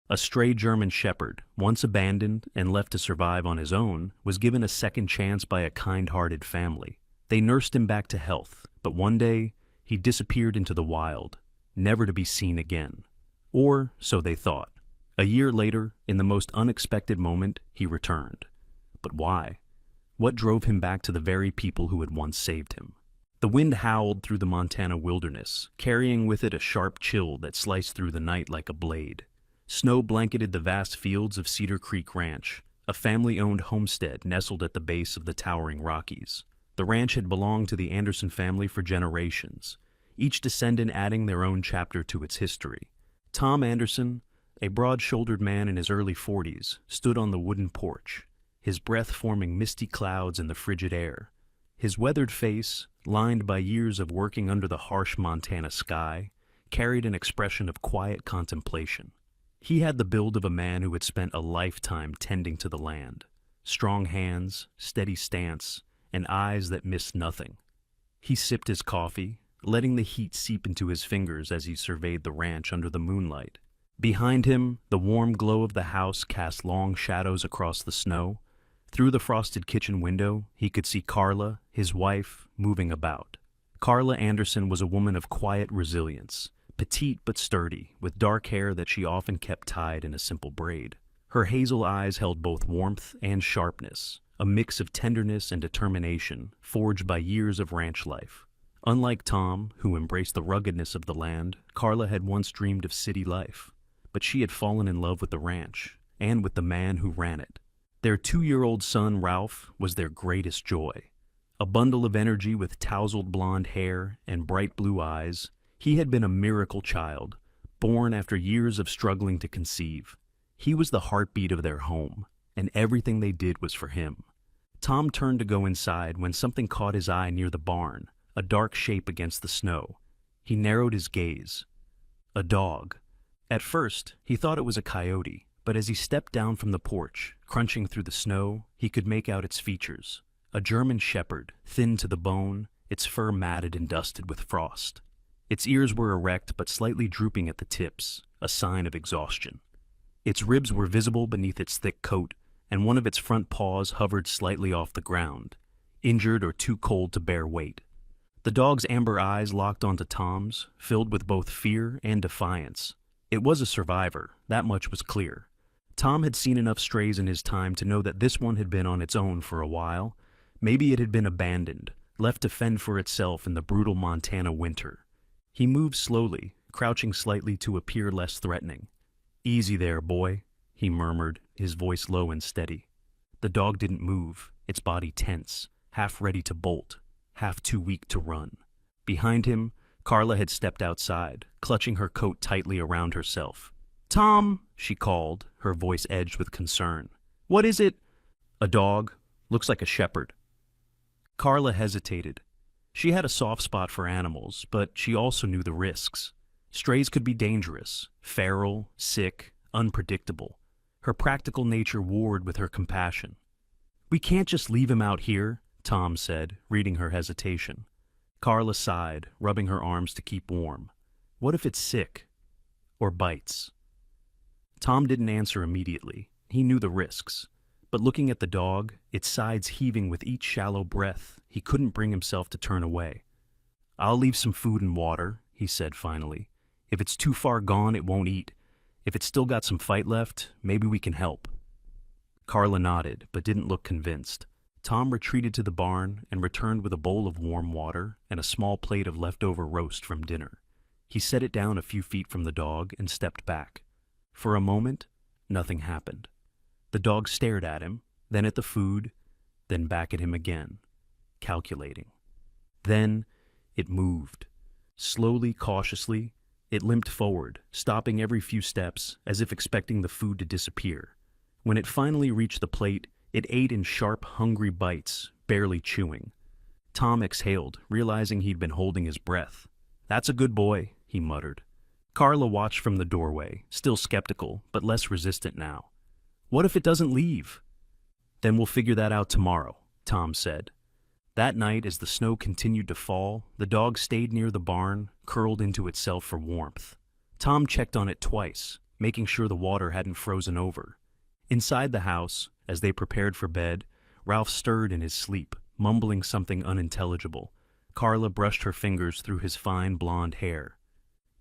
A stray German shepherd, once abandoned and left to survive on his own, was given a second chance by a kind-hearted family. They nursed him back to health, but one day, he disappeared into the wild, never to be seen again. Or so they thought. A year later, in the most unexpected moment, he returned. But why? What drove him back to the very people who had once saved him? The wind howled through the Montana wilderness, carrying with it a sharp chill that sliced through the night like a blade. Snow blanketed the vast fields of Cedar Creek Ranch, a family-owned homestead nestled at the base of the towering Rockies. The ranch had belonged to the Anderson family for generations, each descendant adding their own chapter to its history. Tom Anderson, a broad-shouldered man in his early 40s, stood on the wooden porch, his breath forming misty clouds in the frigid air. His weathered face, lined by years of working under the harsh Montana sky, carried an expression of quiet contemplation. He had the build of a man who had spent a lifetime tending to the land. Strong hands, steady stance, and eyes that missed nothing. He sipped his coffee, letting the heat seep into his fingers as he surveyed the ranch under the moonlight. Behind him, the warm glow of the house cast long shadows across the snow. Through the frosted kitchen window, he could see Carla, his wife, moving about. Carla Anderson was a woman of quiet resilience, petite but sturdy, with dark hair that she often kept tied in a simple braid. Her hazel eyes held both warmth and sharpness, a mix of tenderness and determination forged by years of ranch life. Unlike Tom, who embraced the ruggedness of the land, Carla had once dreamed of city life, but she had fallen in love with the ranch, and with the man who ran it. Their 2-year-old son, Ralph, was their greatest joy. A bundle of energy with tousled blonde hair and bright blue eyes, he had been a miracle child, born after years of struggling to conceive. He was the heartbeat of their home, and everything they did was for him. Tom turned to go inside when something caught his eye near the barn, a dark shape against the snow. He narrowed his gaze. A dog. At first, he thought it was a coyote, but as he stepped down from the porch, crunching through the snow, he could make out its features. A German shepherd, thin to the bone, its fur matted and dusted with frost. Its ears were erect but slightly drooping at the tips, a sign of exhaustion. Its ribs were visible beneath its thick coat, and one of its front paws hovered slightly off the ground, injured or too cold to bear weight. The dog's amber eyes locked onto Tom's, filled with both fear and defiance. It was a survivor, that much was clear. Tom had seen enough strays in his time to know that this one had been on its own for a while. Maybe it had been abandoned, left to fend for itself in the brutal Montana winter. He moved slowly, crouching slightly to appear less threatening. "Easy there, boy," he murmured, his voice low and steady. The dog didn't move, its body tense, half ready to bolt, half too weak to run. Behind him, Carla had stepped outside, clutching her coat tightly around herself. "Tom," she called, her voice edged with concern. "What is it?" "A dog. Looks like a shepherd." Carla hesitated. She had a soft spot for animals, but she also knew the risks. Strays could be dangerous, feral, sick, unpredictable. Her practical nature warred with her compassion. "We can't just leave him out here," Tom said, reading her hesitation. Carla sighed, rubbing her arms to keep warm. "What if it's sick? Or bites?" Tom didn't answer immediately. He knew the risks. But looking at the dog, its sides heaving with each shallow breath, he couldn't bring himself to turn away. "I'll leave some food and water," he said finally. "If it's too far gone, it won't eat. If it's still got some fight left, maybe we can help." Carla nodded, but didn't look convinced. Tom retreated to the barn and returned with a bowl of warm water and a small plate of leftover roast from dinner. He set it down a few feet from the dog and stepped back. For a moment, nothing happened. The dog stared at him, then at the food, then back at him again, calculating. Then it moved. Slowly, cautiously, it limped forward, stopping every few steps as if expecting the food to disappear. When it finally reached the plate, it ate in sharp, hungry bites, barely chewing. Tom exhaled, realizing he'd been holding his breath. "That's a good boy," he muttered. Carla watched from the doorway, still skeptical, but less resistant now. "What if it doesn't leave?" "Then we'll figure that out tomorrow," Tom said. That night, as the snow continued to fall, the dog stayed near the barn, curled into itself for warmth. Tom checked on it twice, making sure the water hadn't frozen over. Inside the house, as they prepared for bed, Ralph stirred in his sleep, mumbling something unintelligible. Carla brushed her fingers through his fine blonde hair.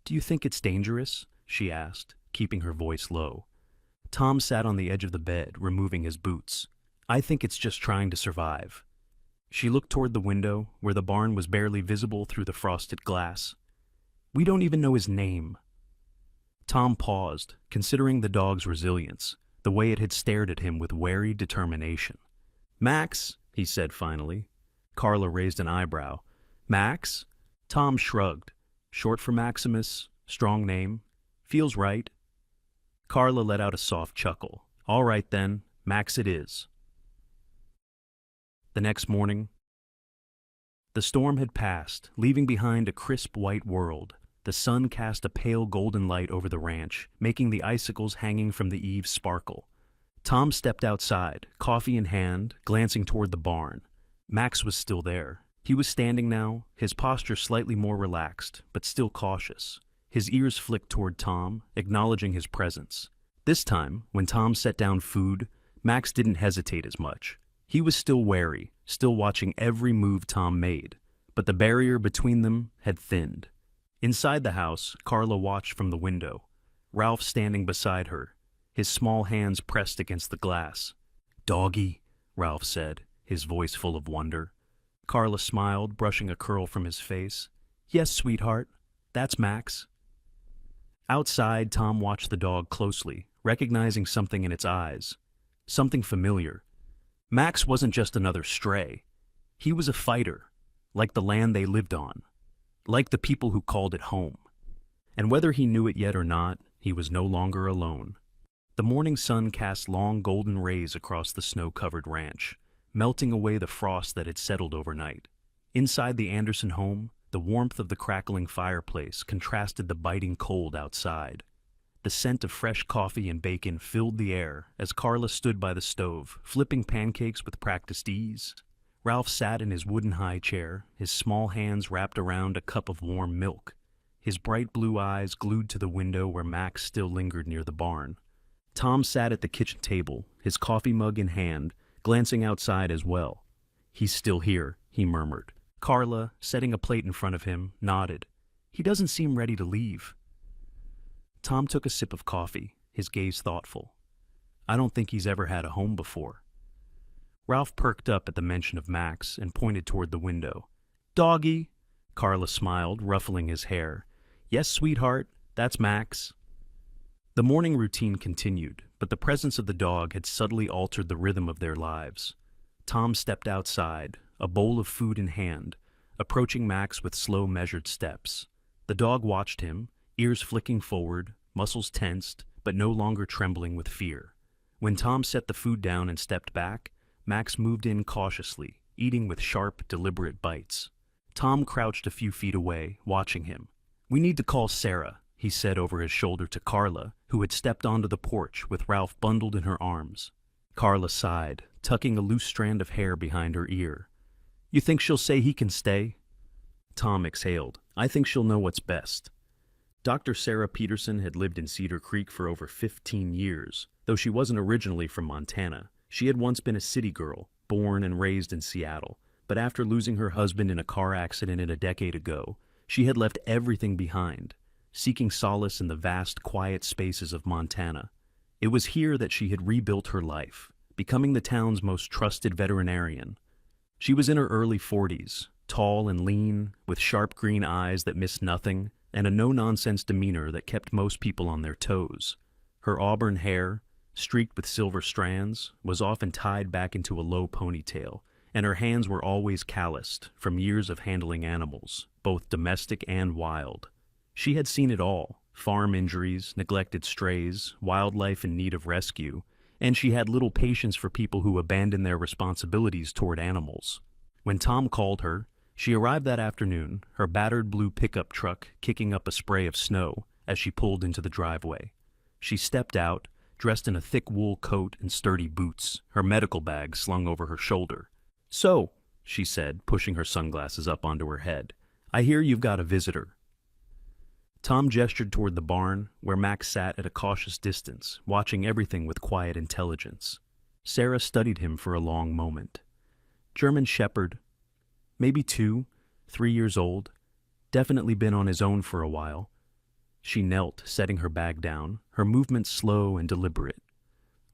"Do you think it's dangerous?" she asked, keeping her voice low. Tom sat on the edge of the bed, removing his boots. "I think it's just trying to survive." She looked toward the window, where the barn was barely visible through the frosted glass. "We don't even know his name." Tom paused, considering the dog's resilience, the way it had stared at him with wary determination. "Max," he said finally. Carla raised an eyebrow. "Max?" Tom shrugged. "Short for Maximus, strong name. Feels right." Carla let out a soft chuckle. "All right then, Max it is." The next morning, the storm had passed, leaving behind a crisp white world. The sun cast a pale golden light over the ranch, making the icicles hanging from the eaves sparkle. Tom stepped outside, coffee in hand, glancing toward the barn. Max was still there. He was standing now, his posture slightly more relaxed, but still cautious. His ears flicked toward Tom, acknowledging his presence. This time, when Tom set down food, Max didn't hesitate as much. He was still wary, still watching every move Tom made, but the barrier between them had thinned. Inside the house, Carla watched from the window, Ralph standing beside her, his small hands pressed against the glass. "Doggy," Ralph said, his voice full of wonder. Carla smiled, brushing a curl from his face. "Yes, sweetheart, that's Max." Outside, Tom watched the dog closely, recognizing something in its eyes. Something familiar. Max wasn't just another stray. He was a fighter, like the land they lived on, like the people who called it home. And whether he knew it yet or not, he was no longer alone. The morning sun cast long golden rays across the snow-covered ranch, melting away the frost that had settled overnight. Inside the Anderson home, the warmth of the crackling fireplace contrasted the biting cold outside. The scent of fresh coffee and bacon filled the air as Carla stood by the stove, flipping pancakes with practiced ease. Ralph sat in his wooden high chair, his small hands wrapped around a cup of warm milk, his bright blue eyes glued to the window where Max still lingered near the barn. Tom sat at the kitchen table, his coffee mug in hand, glancing outside as well. "He's still here," he murmured. Carla, setting a plate in front of him, nodded. "He doesn't seem ready to leave." Tom took a sip of coffee, his gaze thoughtful. "I don't think he's ever had a home before." Ralph perked up at the mention of Max and pointed toward the window. "Doggy," Carla smiled, ruffling his hair. "Yes, sweetheart, that's Max." The morning routine continued, but the presence of the dog had subtly altered the rhythm of their lives. Tom stepped outside, a bowl of food in hand, approaching Max with slow, measured steps. The dog watched him, ears flicking forward, muscles tensed, but no longer trembling with fear. When Tom set the food down and stepped back, Max moved in cautiously, eating with sharp, deliberate bites. Tom crouched a few feet away, watching him. "We need to call Sarah," he said over his shoulder to Carla, who had stepped onto the porch with Ralph bundled in her arms. Carla sighed, tucking a loose strand of hair behind her ear. "You think she'll say he can stay?" Tom exhaled. "I think she'll know what's best." Dr. Sarah Peterson had lived in Cedar Creek for over 15 years. Though she wasn't originally from Montana, she had once been a city girl, born and raised in Seattle. But after losing her husband in a car accident a decade ago, she had left everything behind, seeking solace in the vast, quiet spaces of Montana. It was here that she had rebuilt her life, becoming the town's most trusted veterinarian. She was in her early 40s, tall and lean, with sharp green eyes that missed nothing, and a no-nonsense demeanor that kept most people on their toes. Her auburn hair, streaked with silver strands, was often tied back into a low ponytail, and her hands were always calloused from years of handling animals, both domestic and wild. She had seen it all: farm injuries, neglected strays, wildlife in need of rescue, and she had little patience for people who abandoned their responsibilities toward animals. When Tom called her, she arrived that afternoon, her battered blue pickup truck kicking up a spray of snow as she pulled into the driveway. She stepped out, dressed in a thick wool coat and sturdy boots, her medical bag slung over her shoulder. "So," she said, pushing her sunglasses up onto her head, "I hear you've got a visitor." Tom gestured toward the barn, where Max sat at a cautious distance, watching everything with quiet intelligence. Sarah studied him for a long moment. German Shepherd, maybe 2, 3 years old, definitely been on his own for a while. She knelt, setting her bag down, her movements slow and deliberate.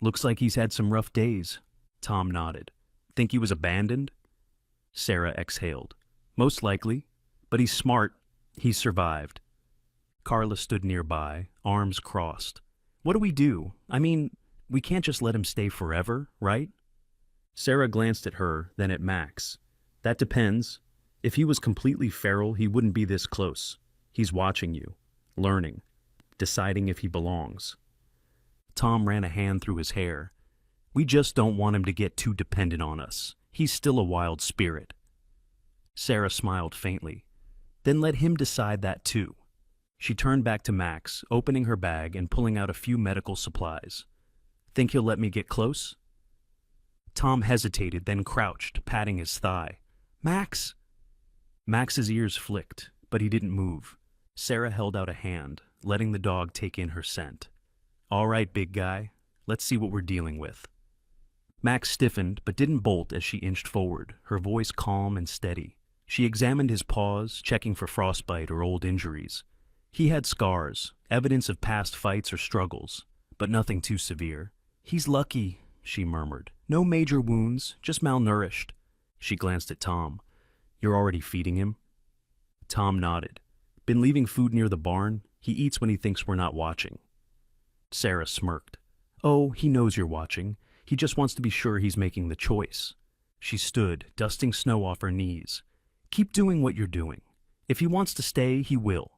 Looks like he's had some rough days. Tom nodded. Think he was abandoned? Sarah exhaled. Most likely, but he's smart. He's survived. Carla stood nearby, arms crossed. What do we do? I mean, we can't just let him stay forever, right? Sarah glanced at her, then at Max. That depends. If he was completely feral, he wouldn't be this close. He's watching you, learning, deciding if he belongs. Tom ran a hand through his hair. We just don't want him to get too dependent on us. He's still a wild spirit. Sarah smiled faintly. Then let him decide that too. She turned back to Max, opening her bag and pulling out a few medical supplies. Think he'll let me get close? Tom hesitated, then crouched, patting his thigh. Max! Max's ears flicked, but he didn't move. Sarah held out a hand, letting the dog take in her scent. All right, big guy. Let's see what we're dealing with. Max stiffened, but didn't bolt as she inched forward, her voice calm and steady. She examined his paws, checking for frostbite or old injuries. He had scars, evidence of past fights or struggles, but nothing too severe. He's lucky, she murmured. No major wounds, just malnourished. She glanced at Tom. You're already feeding him? Tom nodded. Been leaving food near the barn. He eats when he thinks we're not watching. Sarah smirked. Oh, he knows you're watching. He just wants to be sure he's making the choice. She stood, dusting snow off her knees. Keep doing what you're doing. If he wants to stay, he will.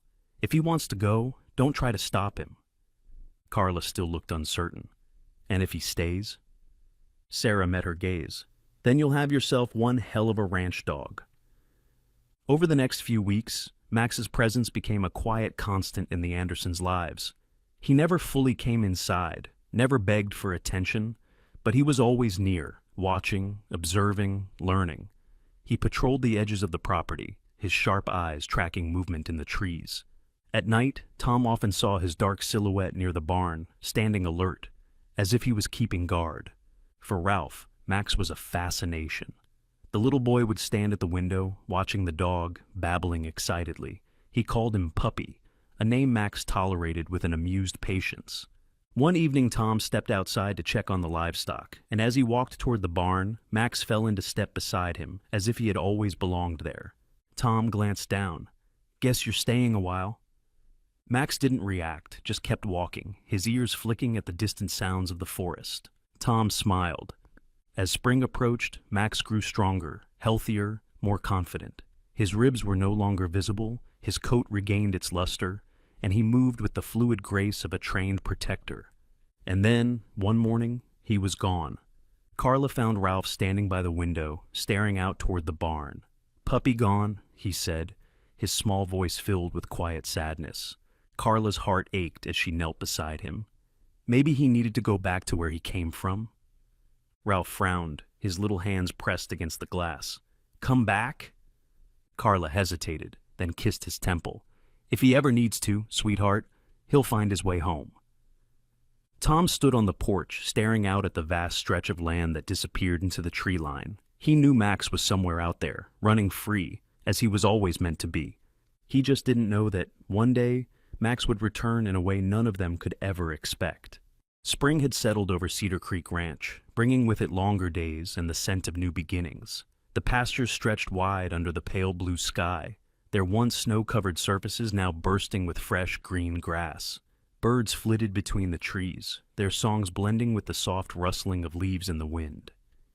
If he wants to go, don't try to stop him. Carla still looked uncertain. And if he stays? Sarah met her gaze. Then you'll have yourself one hell of a ranch dog. Over the next few weeks, Max's presence became a quiet constant in the Andersons' lives. He never fully came inside, never begged for attention, but he was always near, watching, observing, learning. He patrolled the edges of the property, his sharp eyes tracking movement in the trees. At night, Tom often saw his dark silhouette near the barn, standing alert, as if he was keeping guard. For Ralph, Max was a fascination. The little boy would stand at the window, watching the dog, babbling excitedly. He called him Puppy, a name Max tolerated with an amused patience. One evening, Tom stepped outside to check on the livestock, and as he walked toward the barn, Max fell into step beside him, as if he had always belonged there. Tom glanced down. Guess you're staying a while. Max didn't react, just kept walking, his ears flicking at the distant sounds of the forest. Tom smiled. As spring approached, Max grew stronger, healthier, more confident. His ribs were no longer visible, his coat regained its luster, and he moved with the fluid grace of a trained protector. And then, one morning, he was gone. Carla found Ralph standing by the window, staring out toward the barn. Puppy gone, he said, his small voice filled with quiet sadness. Carla's heart ached as she knelt beside him. Maybe he needed to go back to where he came from. Ralph frowned, his little hands pressed against the glass. Come back? Carla hesitated, then kissed his temple. If he ever needs to, sweetheart, he'll find his way home. Tom stood on the porch, staring out at the vast stretch of land that disappeared into the tree line. He knew Max was somewhere out there, running free, as he was always meant to be. He just didn't know that, one day, Max would return in a way none of them could ever expect. Spring had settled over Cedar Creek Ranch, bringing with it longer days and the scent of new beginnings. The pastures stretched wide under the pale blue sky, their once snow-covered surfaces now bursting with fresh green grass. Birds flitted between the trees, their songs blending with the soft rustling of leaves in the wind.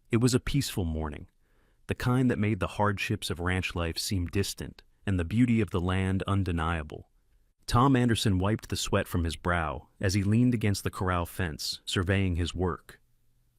It was a peaceful morning, the kind that made the hardships of ranch life seem distant and the beauty of the land undeniable. Tom Anderson wiped the sweat from his brow as he leaned against the corral fence, surveying his work.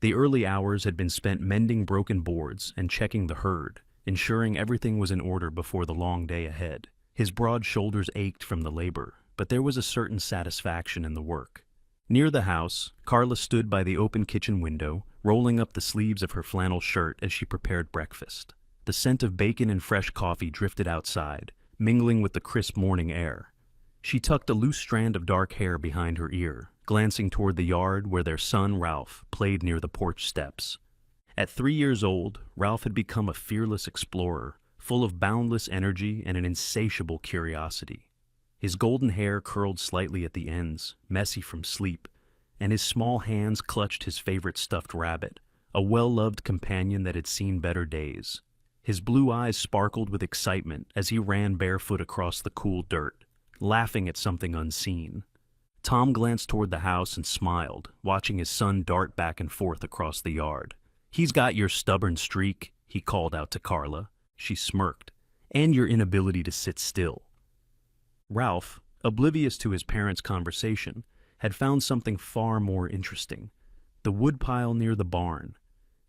The early hours had been spent mending broken boards and checking the herd, ensuring everything was in order before the long day ahead. His broad shoulders ached from the labor, but there was a certain satisfaction in the work. Near the house, Carla stood by the open kitchen window, rolling up the sleeves of her flannel shirt as she prepared breakfast. The scent of bacon and fresh coffee drifted outside, mingling with the crisp morning air. She tucked a loose strand of dark hair behind her ear, glancing toward the yard where their son, Ralph, played near the porch steps. At 3 years old, Ralph had become a fearless explorer, full of boundless energy and an insatiable curiosity. His golden hair curled slightly at the ends, messy from sleep, and his small hands clutched his favorite stuffed rabbit, a well-loved companion that had seen better days. His blue eyes sparkled with excitement as he ran barefoot across the cool dirt, laughing at something unseen. Tom glanced toward the house and smiled, watching his son dart back and forth across the yard. "He's got your stubborn streak," he called out to Carla. She smirked. "And your inability to sit still." Ralph, oblivious to his parents' conversation, had found something far more interesting: the woodpile near the barn.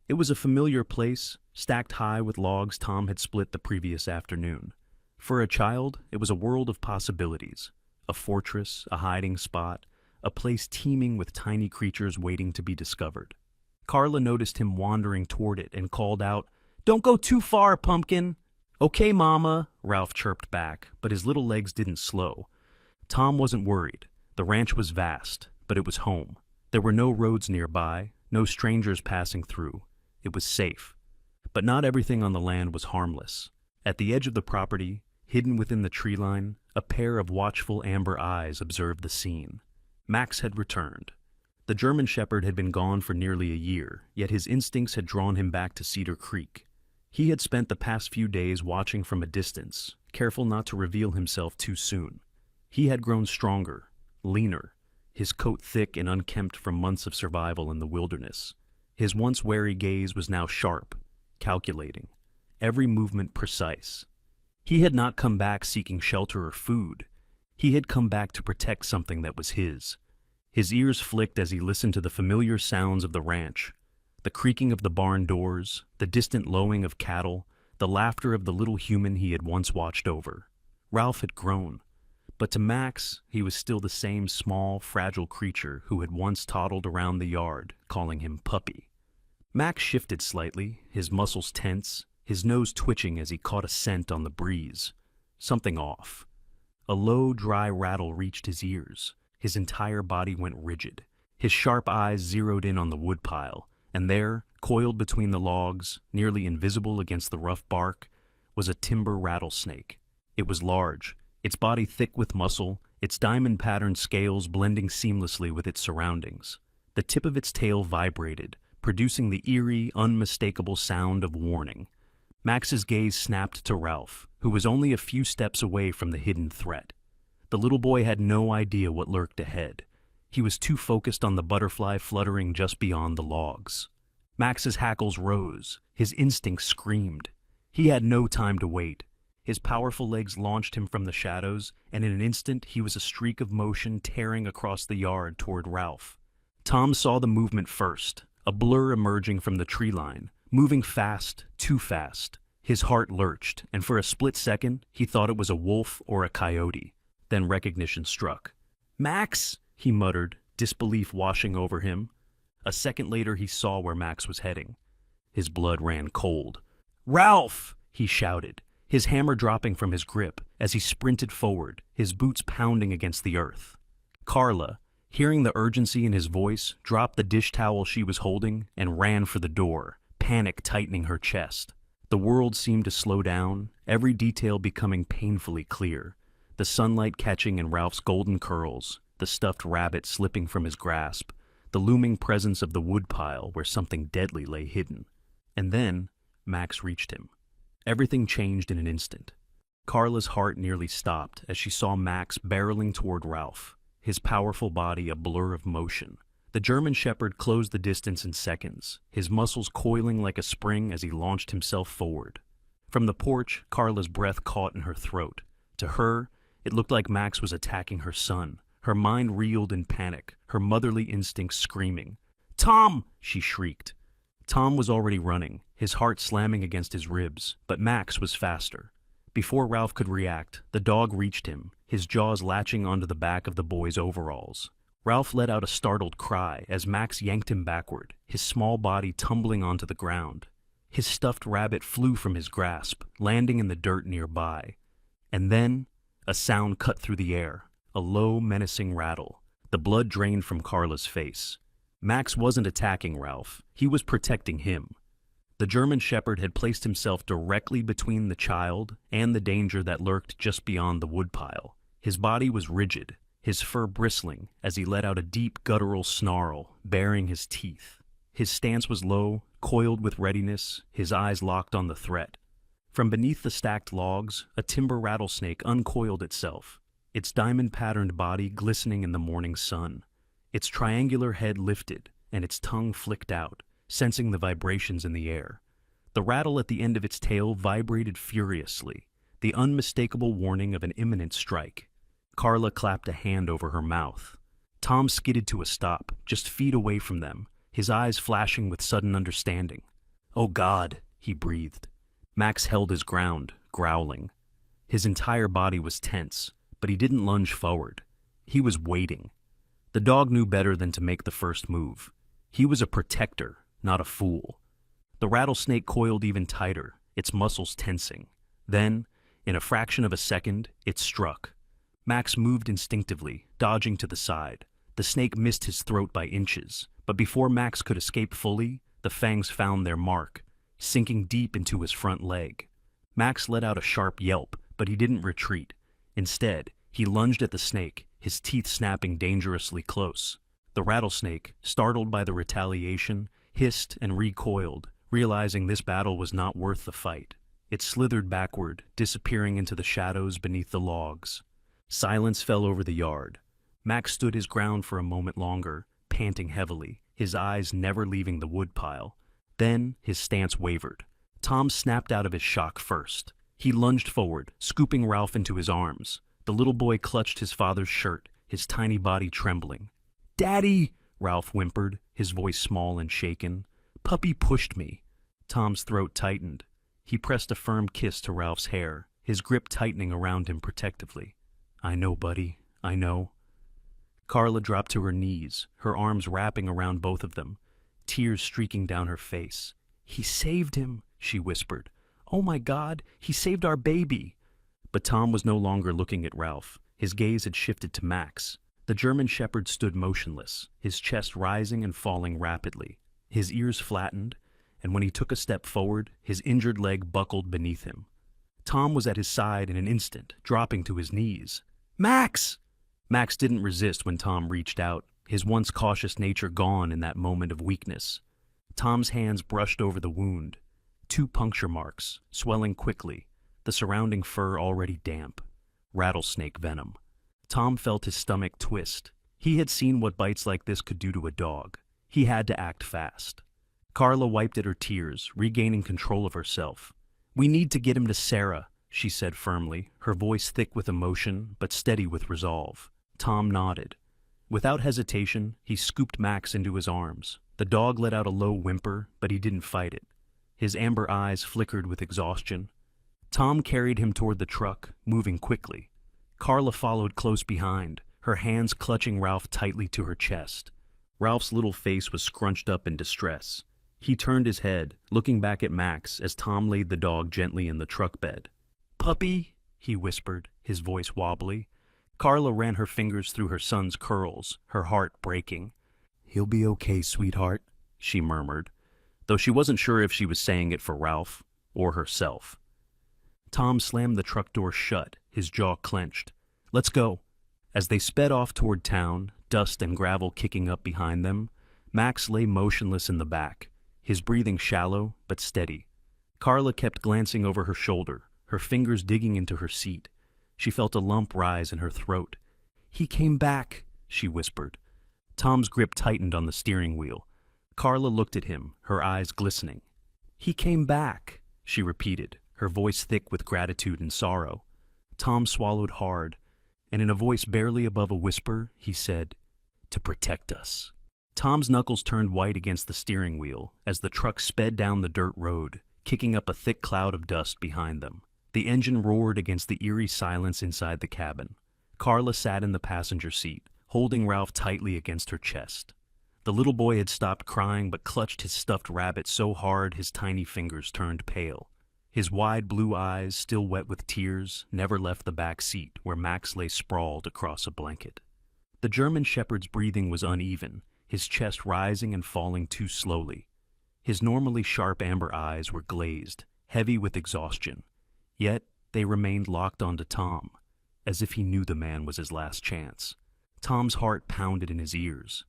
It was a familiar place, stacked high with logs Tom had split the previous afternoon. For a child, it was a world of possibilities: a fortress, a hiding spot, a place teeming with tiny creatures waiting to be discovered. Carla noticed him wandering toward it and called out, "Don't go too far, Pumpkin." "Okay, Mama," Ralph chirped back, but his little legs didn't slow. Tom wasn't worried. The ranch was vast, but it was home. There were no roads nearby, no strangers passing through. It was safe. But not everything on the land was harmless. At the edge of the property, hidden within the tree line, a pair of watchful amber eyes observed the scene. Max had returned. The German Shepherd had been gone for nearly a year, yet his instincts had drawn him back to Cedar Creek. He had spent the past few days watching from a distance, careful not to reveal himself too soon. He had grown stronger, leaner, his coat thick and unkempt from months of survival in the wilderness. His once wary gaze was now sharp, calculating, every movement precise. He had not come back seeking shelter or food. He had come back to protect something that was his. His ears flicked as he listened to the familiar sounds of the ranch: the creaking of the barn doors, the distant lowing of cattle, the laughter of the little human he had once watched over. Ralph had grown, but to Max, he was still the same small, fragile creature who had once toddled around the yard, calling him Puppy. Max shifted slightly, his muscles tense, his nose twitching as he caught a scent on the breeze. Something off. A low, dry rattle reached his ears. His entire body went rigid. His sharp eyes zeroed in on the woodpile, and there, coiled between the logs, nearly invisible against the rough bark, was a timber rattlesnake. It was large, its body thick with muscle, its diamond-patterned scales blending seamlessly with its surroundings. The tip of its tail vibrated, producing the eerie, unmistakable sound of warning. Max's gaze snapped to Ralph, who was only a few steps away from the hidden threat. The little boy had no idea what lurked ahead. He was too focused on the butterfly fluttering just beyond the logs. Max's hackles rose. His instincts screamed. He had no time to wait. His powerful legs launched him from the shadows, and in an instant he was a streak of motion tearing across the yard toward Ralph. Tom saw the movement first, a blur emerging from the tree line, moving fast, too fast. His heart lurched, and for a split second he thought it was a wolf or a coyote. Then recognition struck. "Max!" he muttered, disbelief washing over him. A second later he saw where Max was heading. His blood ran cold. "Ralph!" he shouted, his hammer dropping from his grip as he sprinted forward, his boots pounding against the earth. Carla, hearing the urgency in his voice, dropped the dish towel she was holding and ran for the door, panic tightening her chest. The world seemed to slow down, every detail becoming painfully clear. The sunlight catching in Ralph's golden curls, the stuffed rabbit slipping from his grasp, the looming presence of the woodpile where something deadly lay hidden. And then, Max reached him. Everything changed in an instant. Carla's heart nearly stopped as she saw Max barreling toward Ralph, his powerful body a blur of motion. The German Shepherd closed the distance in seconds, his muscles coiling like a spring as he launched himself forward. From the porch, Carla's breath caught in her throat. To her, it looked like Max was attacking her son. Her mind reeled in panic, her motherly instincts screaming. "Tom!" she shrieked. Tom was already running, his heart slamming against his ribs, but Max was faster. Before Ralph could react, the dog reached him, his jaws latching onto the back of the boy's overalls. Ralph let out a startled cry as Max yanked him backward, his small body tumbling onto the ground. His stuffed rabbit flew from his grasp, landing in the dirt nearby. And then, a sound cut through the air, a low, menacing rattle. The blood drained from Carla's face. Max wasn't attacking Ralph, he was protecting him. The German Shepherd had placed himself directly between the child and the danger that lurked just beyond the woodpile. His body was rigid, his fur bristling as he let out a deep guttural snarl, baring his teeth. His stance was low, coiled with readiness, his eyes locked on the threat. From beneath the stacked logs, a timber rattlesnake uncoiled itself, its diamond-patterned body glistening in the morning sun. Its triangular head lifted, and its tongue flicked out, sensing the vibrations in the air. The rattle at the end of its tail vibrated furiously, the unmistakable warning of an imminent strike. Carla clapped a hand over her mouth. Tom skidded to a stop, just feet away from them, his eyes flashing with sudden understanding. "Oh God," he breathed. Max held his ground, growling. His entire body was tense, but he didn't lunge forward. He was waiting. The dog knew better than to make the first move. He was a protector, not a fool. The rattlesnake coiled even tighter, its muscles tensing. Then, in a fraction of a second, it struck. Max moved instinctively, dodging to the side. The snake missed his throat by inches, but before Max could escape fully, the fangs found their mark, sinking deep into his front leg. Max let out a sharp yelp, but he didn't retreat. Instead, he lunged at the snake, his teeth snapping dangerously close. The rattlesnake, startled by the retaliation, hissed and recoiled, realizing this battle was not worth the fight. It slithered backward, disappearing into the shadows beneath the logs. Silence fell over the yard. Max stood his ground for a moment longer, panting heavily, his eyes never leaving the woodpile. Then his stance wavered. Tom snapped out of his shock first. He lunged forward, scooping Ralph into his arms. The little boy clutched his father's shirt, his tiny body trembling. "Daddy!" Ralph whimpered, his voice small and shaken. "Puppy pushed me." Tom's throat tightened. He pressed a firm kiss to Ralph's hair, his grip tightening around him protectively. "I know, buddy, I know." Carla dropped to her knees, her arms wrapping around both of them, tears streaking down her face. "He saved him," she whispered. "Oh my God, he saved our baby." But Tom was no longer looking at Ralph. His gaze had shifted to Max. The German Shepherd stood motionless, his chest rising and falling rapidly. His ears flattened, and when he took a step forward, his injured leg buckled beneath him. Tom was at his side in an instant, dropping to his knees. "Max!" Max didn't resist when Tom reached out, his once cautious nature gone in that moment of weakness. Tom's hands brushed over the wound. 2 puncture marks, swelling quickly, the surrounding fur already damp. Rattlesnake venom. Tom felt his stomach twist. He had seen what bites like this could do to a dog. He had to act fast. Carla wiped at her tears, regaining control of herself. "We need to get him to Sarah," she said firmly, her voice thick with emotion but steady with resolve. Tom nodded. Without hesitation, he scooped Max into his arms. The dog let out a low whimper, but he didn't fight it. His amber eyes flickered with exhaustion. Tom carried him toward the truck, moving quickly. Carla followed close behind, her hands clutching Ralph tightly to her chest. Ralph's little face was scrunched up in distress. He turned his head, looking back at Max as Tom laid the dog gently in the truck bed. "Puppy," he whispered, his voice wobbly. Carla ran her fingers through her son's curls, her heart breaking. "He'll be okay, sweetheart," she murmured, though she wasn't sure if she was saying it for Ralph or herself. Tom slammed the truck door shut, his jaw clenched. "Let's go." As they sped off toward town, dust and gravel kicking up behind them, Max lay motionless in the back, his breathing shallow but steady. Carla kept glancing over her shoulder, her fingers digging into her seat. She felt a lump rise in her throat. "He came back," she whispered. Tom's grip tightened on the steering wheel. Carla looked at him, her eyes glistening. "He came back," she repeated, her voice thick with gratitude and sorrow. Tom swallowed hard, and in a voice barely above a whisper, he said, "To protect us." Tom's knuckles turned white against the steering wheel as the truck sped down the dirt road, kicking up a thick cloud of dust behind them. The engine roared against the eerie silence inside the cabin. Carla sat in the passenger seat, holding Ralph tightly against her chest. The little boy had stopped crying but clutched his stuffed rabbit so hard his tiny fingers turned pale. His wide blue eyes, still wet with tears, never left the back seat where Max lay sprawled across a blanket. The German shepherd's breathing was uneven, his chest rising and falling too slowly. His normally sharp amber eyes were glazed, heavy with exhaustion. Yet they remained locked onto Tom, as if he knew the man was his last chance. Tom's heart pounded in his ears.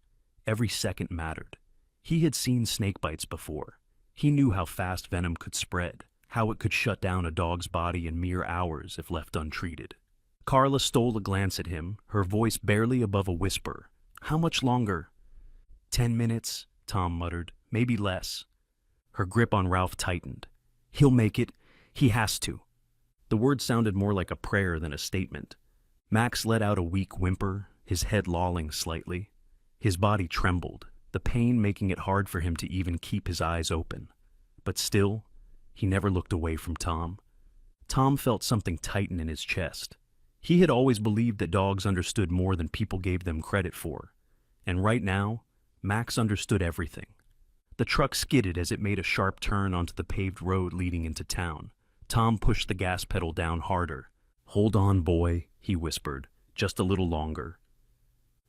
Every second mattered. He had seen snake bites before. He knew how fast venom could spread, how it could shut down a dog's body in mere hours if left untreated. Carla stole a glance at him, her voice barely above a whisper. "How much longer?" 10 minutes, Tom muttered. "Maybe less." Her grip on Ralph tightened. "He'll make it. He has to." The word sounded more like a prayer than a statement. Max let out a weak whimper, his head lolling slightly. His body trembled, the pain making it hard for him to even keep his eyes open. But still, he never looked away from Tom. Tom felt something tighten in his chest. He had always believed that dogs understood more than people gave them credit for. And right now, Max understood everything. The truck skidded as it made a sharp turn onto the paved road leading into town. Tom pushed the gas pedal down harder. "Hold on, boy," he whispered. "Just a little longer."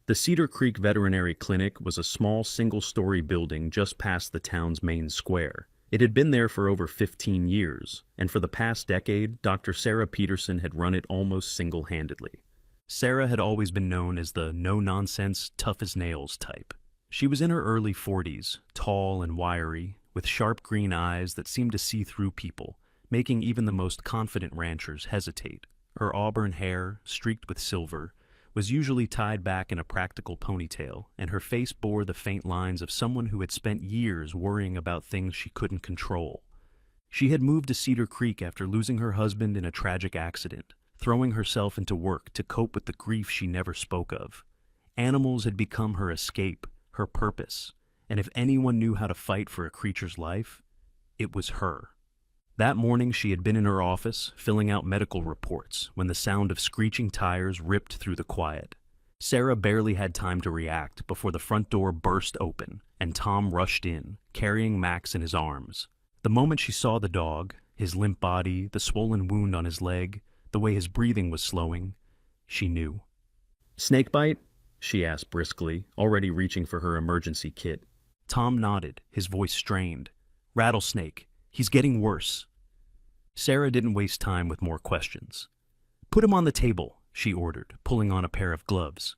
The Cedar Creek Veterinary Clinic was a small single-story building just past the town's main square. It had been there for over 15 years, and for the past decade, Dr. Sarah Peterson had run it almost single-handedly. Sarah had always been known as the no-nonsense, tough-as-nails type. She was in her early 40s, tall and wiry, with sharp green eyes that seemed to see through people, making even the most confident ranchers hesitate. Her auburn hair, streaked with silver, was usually tied back in a practical ponytail, and her face bore the faint lines of someone who had spent years worrying about things she couldn't control. She had moved to Cedar Creek after losing her husband in a tragic accident, throwing herself into work to cope with the grief she never spoke of. Animals had become her escape, her purpose, and if anyone knew how to fight for a creature's life, it was her. That morning she had been in her office, filling out medical reports, when the sound of screeching tires ripped through the quiet. Sarah barely had time to react before the front door burst open, and Tom rushed in, carrying Max in his arms. The moment she saw the dog, his limp body, the swollen wound on his leg, the way his breathing was slowing, she knew. "Snake bite?" she asked briskly, already reaching for her emergency kit. Tom nodded, his voice strained. "Rattlesnake. He's getting worse." Sarah didn't waste time with more questions. "Put him on the table," she ordered, pulling on a pair of gloves.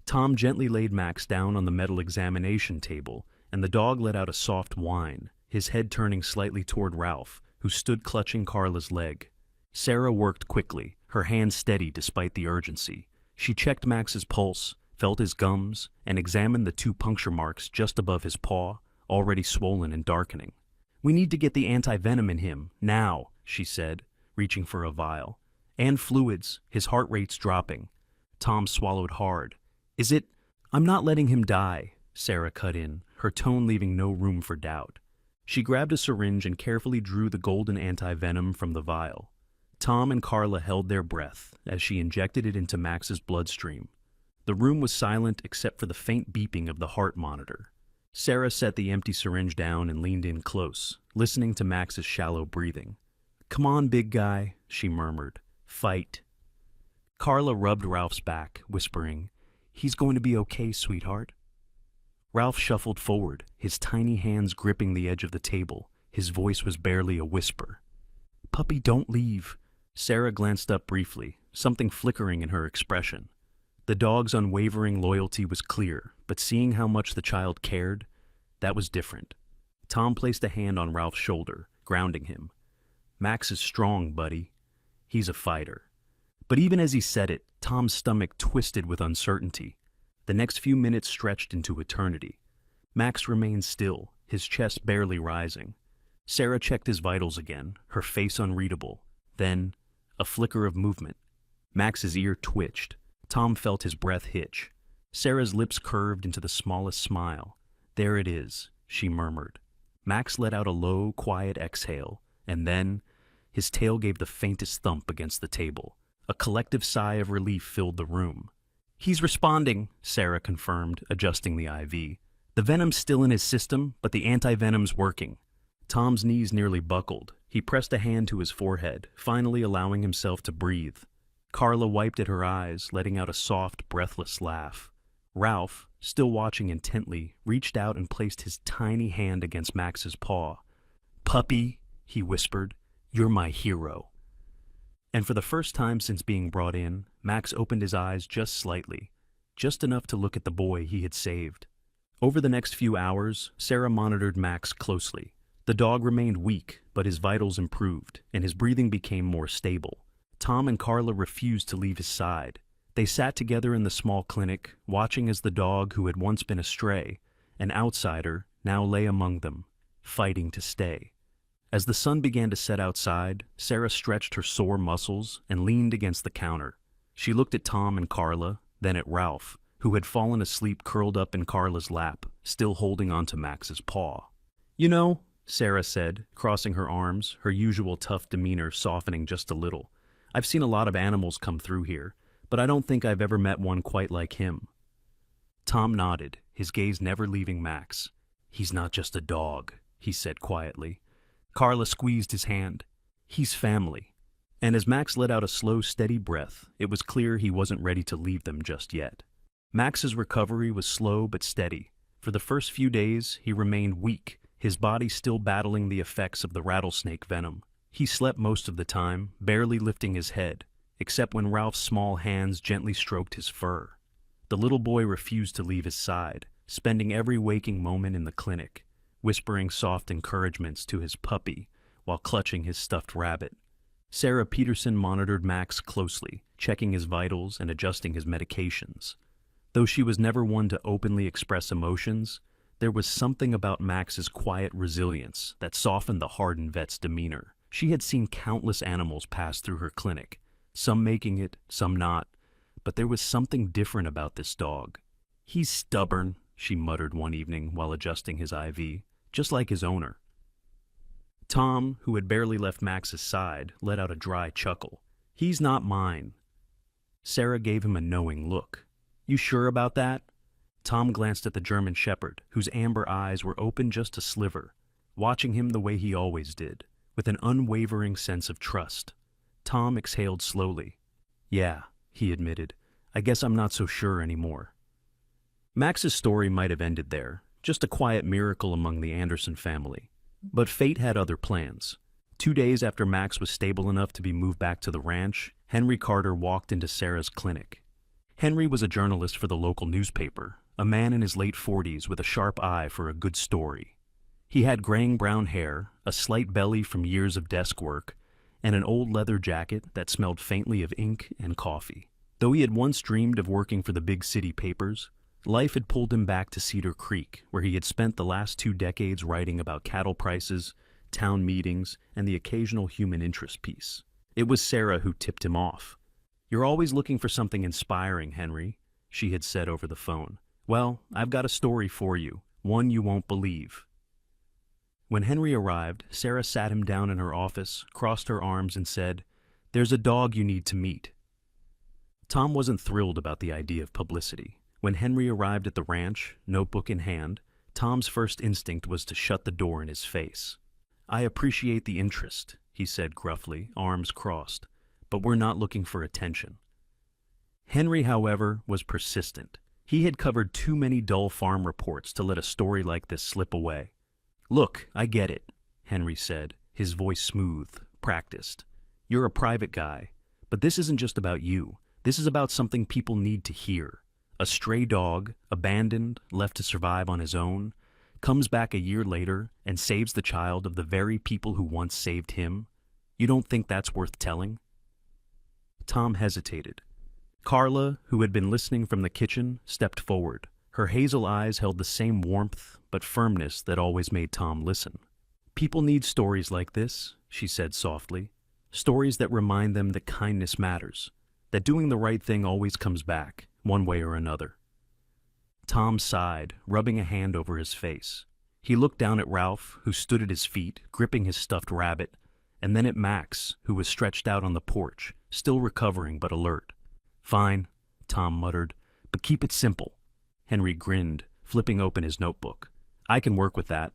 Tom gently laid Max down on the metal examination table, and the dog let out a soft whine, his head turning slightly toward Ralph, who stood clutching Carla's leg. Sarah worked quickly, her hands steady despite the urgency. She checked Max's pulse, felt his gums, and examined the 2 puncture marks just above his paw, already swollen and darkening. "We need to get the anti-venom in him, now," she said, reaching for a vial. "And fluids, his heart rate's dropping." Tom swallowed hard. "Is it—" "I'm not letting him die," Sarah cut in, her tone leaving no room for doubt. She grabbed a syringe and carefully drew the golden anti-venom from the vial. Tom and Carla held their breath as she injected it into Max's bloodstream. The room was silent except for the faint beeping of the heart monitor. Sarah set the empty syringe down and leaned in close, listening to Max's shallow breathing. "Come on, big guy," she murmured. "Fight." Carla rubbed Ralph's back, whispering, "He's going to be okay, sweetheart." Ralph shuffled forward, his tiny hands gripping the edge of the table. His voice was barely a whisper. "Puppy, don't leave." Sarah glanced up briefly, something flickering in her expression. The dog's unwavering loyalty was clear, but seeing how much the child cared, that was different. Tom placed a hand on Ralph's shoulder, grounding him. "Max is strong, buddy. He's a fighter." But even as he said it, Tom's stomach twisted with uncertainty. The next few minutes stretched into eternity. Max remained still, his chest barely rising. Sarah checked his vitals again, her face unreadable. Then, a flicker of movement. Max's ear twitched. Tom felt his breath hitch. Sarah's lips curved into the smallest smile. "There it is," she murmured. Max let out a low, quiet exhale, and then his tail gave the faintest thump against the table. A collective sigh of relief filled the room. "He's responding," Sarah confirmed, adjusting the IV. "The venom's still in his system, but the anti-venom's working." Tom's knees nearly buckled. He pressed a hand to his forehead, finally allowing himself to breathe. Carla wiped at her eyes, letting out a soft, breathless laugh. Ralph, still watching intently, reached out and placed his tiny hand against Max's paw. "Puppy," he whispered, "you're my hero." And for the first time since being brought in, Max opened his eyes just slightly, just enough to look at the boy he had saved. Over the next few hours, Sarah monitored Max closely. The dog remained weak, but his vitals improved, and his breathing became more stable. Tom and Carla refused to leave his side. They sat together in the small clinic, watching as the dog who had once been a stray, an outsider, now lay among them, fighting to stay. As the sun began to set outside, Sarah stretched her sore muscles and leaned against the counter. She looked at Tom and Carla, then at Ralph, who had fallen asleep curled up in Carla's lap, still holding onto Max's paw. "You know," Sarah said, crossing her arms, her usual tough demeanor softening just a little, "I've seen a lot of animals come through here, but I don't think I've ever met one quite like him." Tom nodded, his gaze never leaving Max. "He's not just a dog," he said quietly. Carla squeezed his hand. "He's family." And as Max let out a slow, steady breath, it was clear he wasn't ready to leave them just yet. Max's recovery was slow but steady. For the first few days, he remained weak, his body still battling the effects of the rattlesnake venom. He slept most of the time, barely lifting his head, except when Ralph's small hands gently stroked his fur. The little boy refused to leave his side, spending every waking moment in the clinic, whispering soft encouragements to his puppy while clutching his stuffed rabbit. Sarah Peterson monitored Max closely, checking his vitals and adjusting his medications. Though she was never one to openly express emotions, there was something about Max's quiet resilience that softened the hardened vet's demeanor. She had seen countless animals pass through her clinic, some making it, some not, but there was something different about this dog. "He's stubborn," she muttered one evening while adjusting his IV, "just like his owner." Tom, who had barely left Max's side, let out a dry chuckle. "He's not mine." Sarah gave him a knowing look. "You sure about that?" Tom glanced at the German shepherd, whose amber eyes were open just a sliver, watching him the way he always did, with an unwavering sense of trust. Tom exhaled slowly. "Yeah," he admitted, "I guess I'm not so sure anymore." Max's story might have ended there, just a quiet miracle among the Anderson family. But fate had other plans. 2 days after Max was stable enough to be moved back to the ranch, Henry Carter walked into Sarah's clinic. Henry was a journalist for the local newspaper, a man in his late 40s with a sharp eye for a good story. He had graying brown hair, a slight belly from years of desk work, and an old leather jacket that smelled faintly of ink and coffee. Though he had once dreamed of working for the big city papers, life had pulled him back to Cedar Creek, where he had spent the last 2 decades writing about cattle prices, town meetings, and the occasional human interest piece. It was Sarah who tipped him off. "You're always looking for something inspiring, Henry," she had said over the phone. "Well, I've got a story for you, one you won't believe." When Henry arrived, Sarah sat him down in her office, crossed her arms, and said, "There's a dog you need to meet." Tom wasn't thrilled about the idea of publicity. When Henry arrived at the ranch, notebook in hand, Tom's first instinct was to shut the door in his face. "I appreciate the interest," he said gruffly, arms crossed, "but we're not looking for attention." Henry, however, was persistent. He had covered too many dull farm reports to let a story like this slip away. "Look, I get it," Henry said, his voice smooth, practiced. "You're a private guy, but this isn't just about you. This is about something people need to hear. A stray dog, abandoned, left to survive on his own, comes back a year later and saves the child of the very people who once saved him. You don't think that's worth telling?" Tom hesitated. Carla, who had been listening from the kitchen, stepped forward. Her hazel eyes held the same warmth but firmness that always made Tom listen. "People need stories like this," she said softly. "Stories that remind them that kindness matters, that doing the right thing always comes back, one way or another." Tom sighed, rubbing a hand over his face. He looked down at Ralph, who stood at his feet, gripping his stuffed rabbit, and then at Max, who was stretched out on the porch, still recovering but alert. "Fine," Tom muttered, "but keep it simple." Henry grinned, flipping open his notebook. "I can work with that."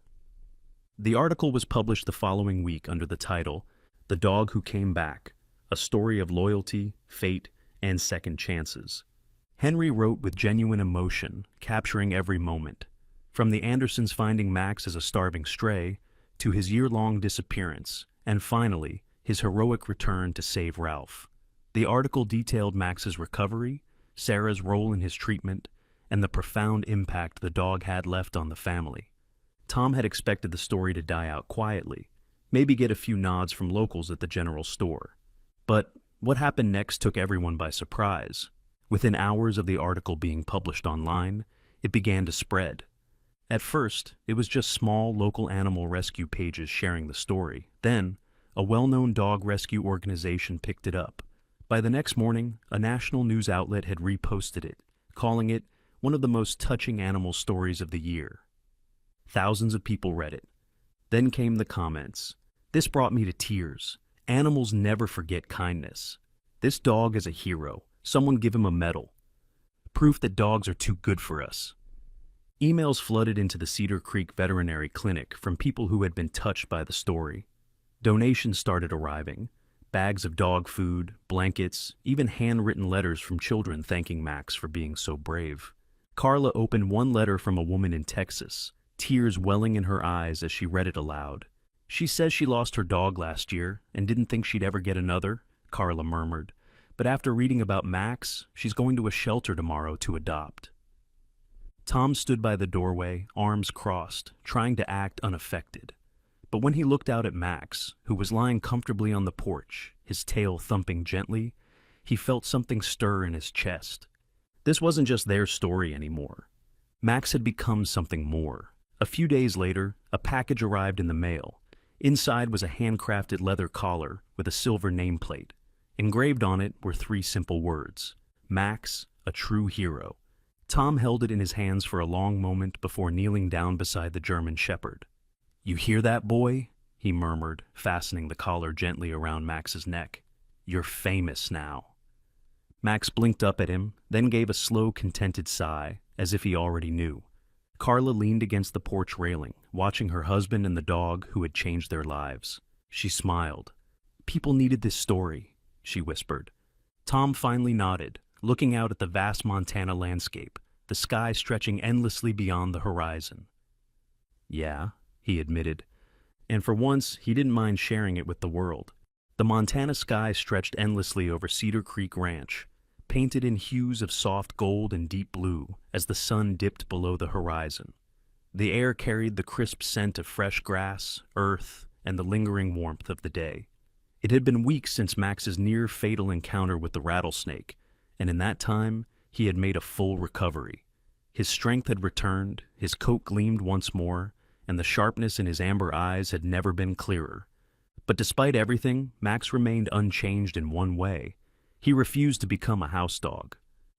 The article was published the following week under the title, "The Dog Who Came Back, A Story of Loyalty, Fate, and Second Chances." Henry wrote with genuine emotion, capturing every moment. From the Andersons finding Max as a starving stray, to his year-long disappearance, and finally, his heroic return to save Ralph. The article detailed Max's recovery, Sarah's role in his treatment, and the profound impact the dog had left on the family. Tom had expected the story to die out quietly, maybe get a few nods from locals at the general store. But what happened next took everyone by surprise. Within hours of the article being published online, it began to spread. At first, it was just small local animal rescue pages sharing the story. Then, a well-known dog rescue organization picked it up. By the next morning, a national news outlet had reposted it, calling it one of the most touching animal stories of the year. Thousands of people read it. Then came the comments. "This brought me to tears. Animals never forget kindness. This dog is a hero. Someone give him a medal. Proof that dogs are too good for us." Emails flooded into the Cedar Creek Veterinary Clinic from people who had been touched by the story. Donations started arriving. Bags of dog food, blankets, even handwritten letters from children thanking Max for being so brave. Carla opened one letter from a woman in Texas, tears welling in her eyes as she read it aloud. "She says she lost her dog last year and didn't think she'd ever get another," Carla murmured. "But after reading about Max, she's going to a shelter tomorrow to adopt." Tom stood by the doorway, arms crossed, trying to act unaffected. But when he looked out at Max, who was lying comfortably on the porch, his tail thumping gently, he felt something stir in his chest. This wasn't just their story anymore. Max had become something more. A few days later, a package arrived in the mail. Inside was a handcrafted leather collar with a silver nameplate. Engraved on it were 3 simple words: "Max, a true hero." Tom held it in his hands for a long moment before kneeling down beside the German Shepherd. "You hear that, boy?" he murmured, fastening the collar gently around Max's neck. "You're famous now." Max blinked up at him, then gave a slow, contented sigh, as if he already knew. Carla leaned against the porch railing, watching her husband and the dog who had changed their lives. She smiled. "People needed this story," she whispered. Tom finally nodded, looking out at the vast Montana landscape, the sky stretching endlessly beyond the horizon. "Yeah," he admitted, and for once he didn't mind sharing it with the world. The Montana sky stretched endlessly over Cedar Creek Ranch, painted in hues of soft gold and deep blue as the sun dipped below the horizon. The air carried the crisp scent of fresh grass, earth, and the lingering warmth of the day. It had been weeks since Max's near-fatal encounter with the rattlesnake, and in that time, he had made a full recovery. His strength had returned, his coat gleamed once more, and the sharpness in his amber eyes had never been clearer. But despite everything, Max remained unchanged in one way. He refused to become a house dog.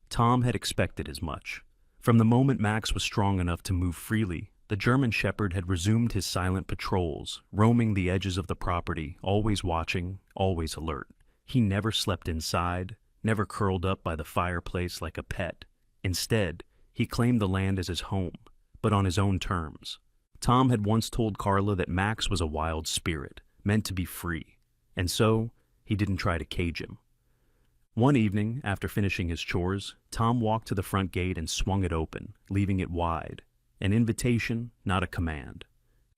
Tom had expected as much. From the moment Max was strong enough to move freely, the German Shepherd had resumed his silent patrols, roaming the edges of the property, always watching, always alert. He never slept inside, never curled up by the fireplace like a pet. Instead, he claimed the land as his home, but on his own terms. Tom had once told Carla that Max was a wild spirit, meant to be free, and so he didn't try to cage him. One evening, after finishing his chores, Tom walked to the front gate and swung it open, leaving it wide. An invitation, not a command.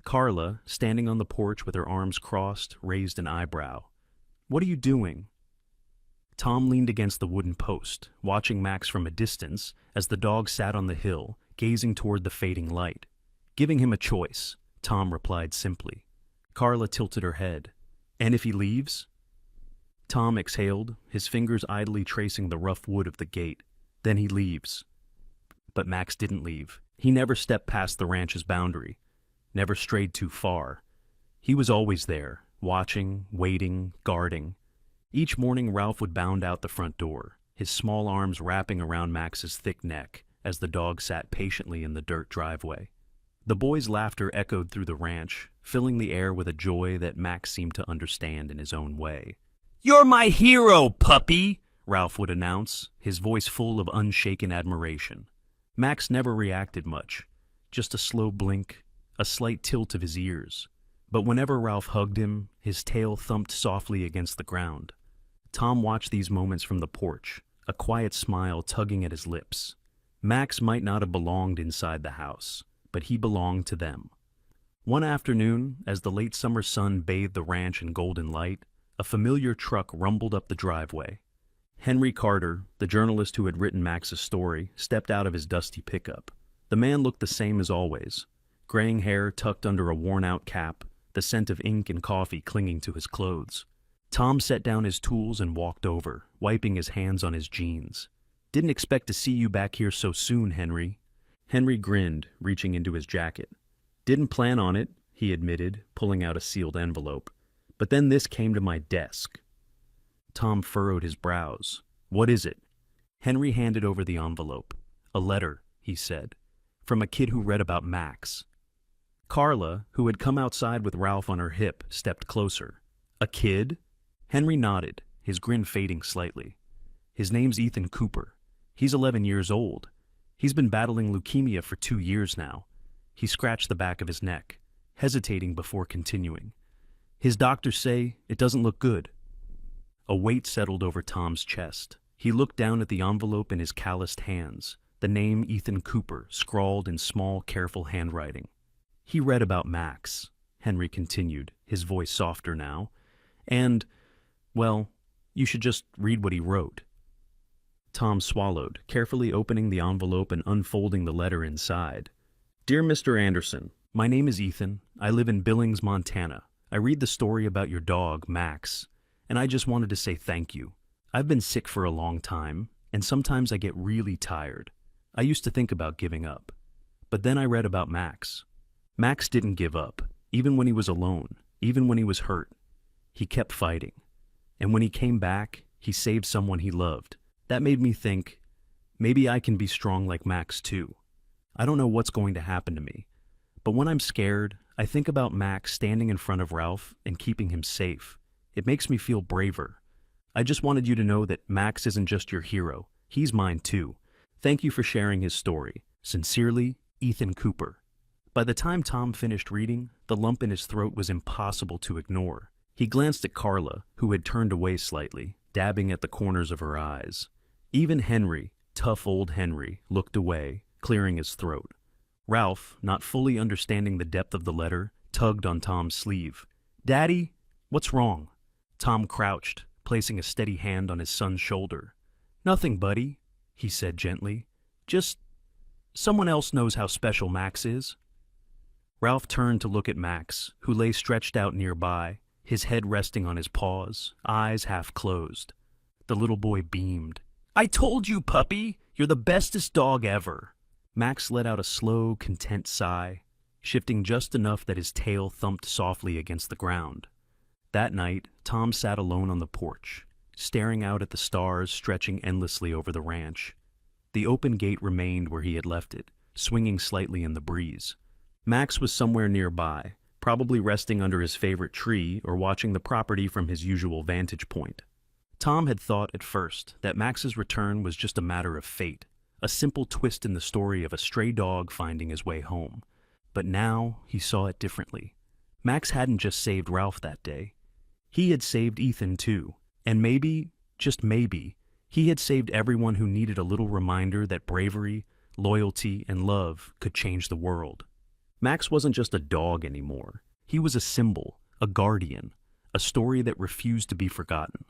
Carla, standing on the porch with her arms crossed, raised an eyebrow. "What are you doing?" Tom leaned against the wooden post, watching Max from a distance as the dog sat on the hill, gazing toward the fading light. "Giving him a choice," Tom replied simply. Carla tilted her head. "And if he leaves?" Tom exhaled, his fingers idly tracing the rough wood of the gate. "Then he leaves." But Max didn't leave. He never stepped past the ranch's boundary, never strayed too far. He was always there, watching, waiting, guarding. Each morning Ralph would bound out the front door, his small arms wrapping around Max's thick neck as the dog sat patiently in the dirt driveway. The boys' laughter echoed through the ranch, filling the air with a joy that Max seemed to understand in his own way. "You're my hero, puppy!" Ralph would announce, his voice full of unshaken admiration. Max never reacted much, just a slow blink, a slight tilt of his ears. But whenever Ralph hugged him, his tail thumped softly against the ground. Tom watched these moments from the porch, a quiet smile tugging at his lips. Max might not have belonged inside the house, but he belonged to them. One afternoon, as the late summer sun bathed the ranch in golden light, a familiar truck rumbled up the driveway. Henry Carter, the journalist who had written Max's story, stepped out of his dusty pickup. The man looked the same as always, graying hair tucked under a worn-out cap, the scent of ink and coffee clinging to his clothes. Tom set down his tools and walked over, wiping his hands on his jeans. "Didn't expect to see you back here so soon, Henry." Henry grinned, reaching into his jacket. "Didn't plan on it," he admitted, pulling out a sealed envelope. "But then this came to my desk." Tom furrowed his brows. "What is it?" Henry handed over the envelope. "A letter," he said, "from a kid who read about Max." Carla, who had come outside with Ralph on her hip, stepped closer. "A kid?" Henry nodded, his grin fading slightly. "His name's Ethan Cooper. He's 11 years old. He's been battling leukemia for 2 years now." He scratched the back of his neck, hesitating before continuing. "His doctors say it doesn't look good." A weight settled over Tom's chest. He looked down at the envelope in his calloused hands, the name Ethan Cooper scrawled in small, careful handwriting. "He read about Max," Henry continued, his voice softer now, "and, well, you should just read what he wrote." Tom swallowed, carefully opening the envelope and unfolding the letter inside. "Dear Mr. Anderson, my name is Ethan. I live in Billings, Montana. I read the story about your dog, Max, and I just wanted to say thank you. I've been sick for a long time, and sometimes I get really tired. I used to think about giving up. But then I read about Max. Max didn't give up, even when he was alone, even when he was hurt. He kept fighting. And when he came back, he saved someone he loved. That made me think, maybe I can be strong like Max too. I don't know what's going to happen to me. But when I'm scared, I think about Max standing in front of Ralph and keeping him safe. It makes me feel braver. I just wanted you to know that Max isn't just your hero. He's mine too. Thank you for sharing his story. Sincerely, Ethan Cooper." By the time Tom finished reading, the lump in his throat was impossible to ignore. He glanced at Carla, who had turned away slightly, dabbing at the corners of her eyes. Even Henry, tough old Henry, looked away, clearing his throat. Ralph, not fully understanding the depth of the letter, tugged on Tom's sleeve. "Daddy, what's wrong?" Tom crouched, placing a steady hand on his son's shoulder. "Nothing, buddy," he said gently. "Just someone else knows how special Max is." Ralph turned to look at Max, who lay stretched out nearby, his head resting on his paws, eyes half closed. The little boy beamed. "I told you, puppy, you're the bestest dog ever." Max let out a slow, content sigh, shifting just enough that his tail thumped softly against the ground. That night, Tom sat alone on the porch, staring out at the stars stretching endlessly over the ranch. The open gate remained where he had left it, swinging slightly in the breeze. Max was somewhere nearby, probably resting under his favorite tree or watching the property from his usual vantage point. Tom had thought at first that Max's return was just a matter of fate, a simple twist in the story of a stray dog finding his way home. But now he saw it differently. Max hadn't just saved Ralph that day. He had saved Ethan too, and maybe, just maybe, he had saved everyone who needed a little reminder that bravery, loyalty, and love could change the world. Max wasn't just a dog anymore. He was a symbol, a guardian, a story that refused to be forgotten.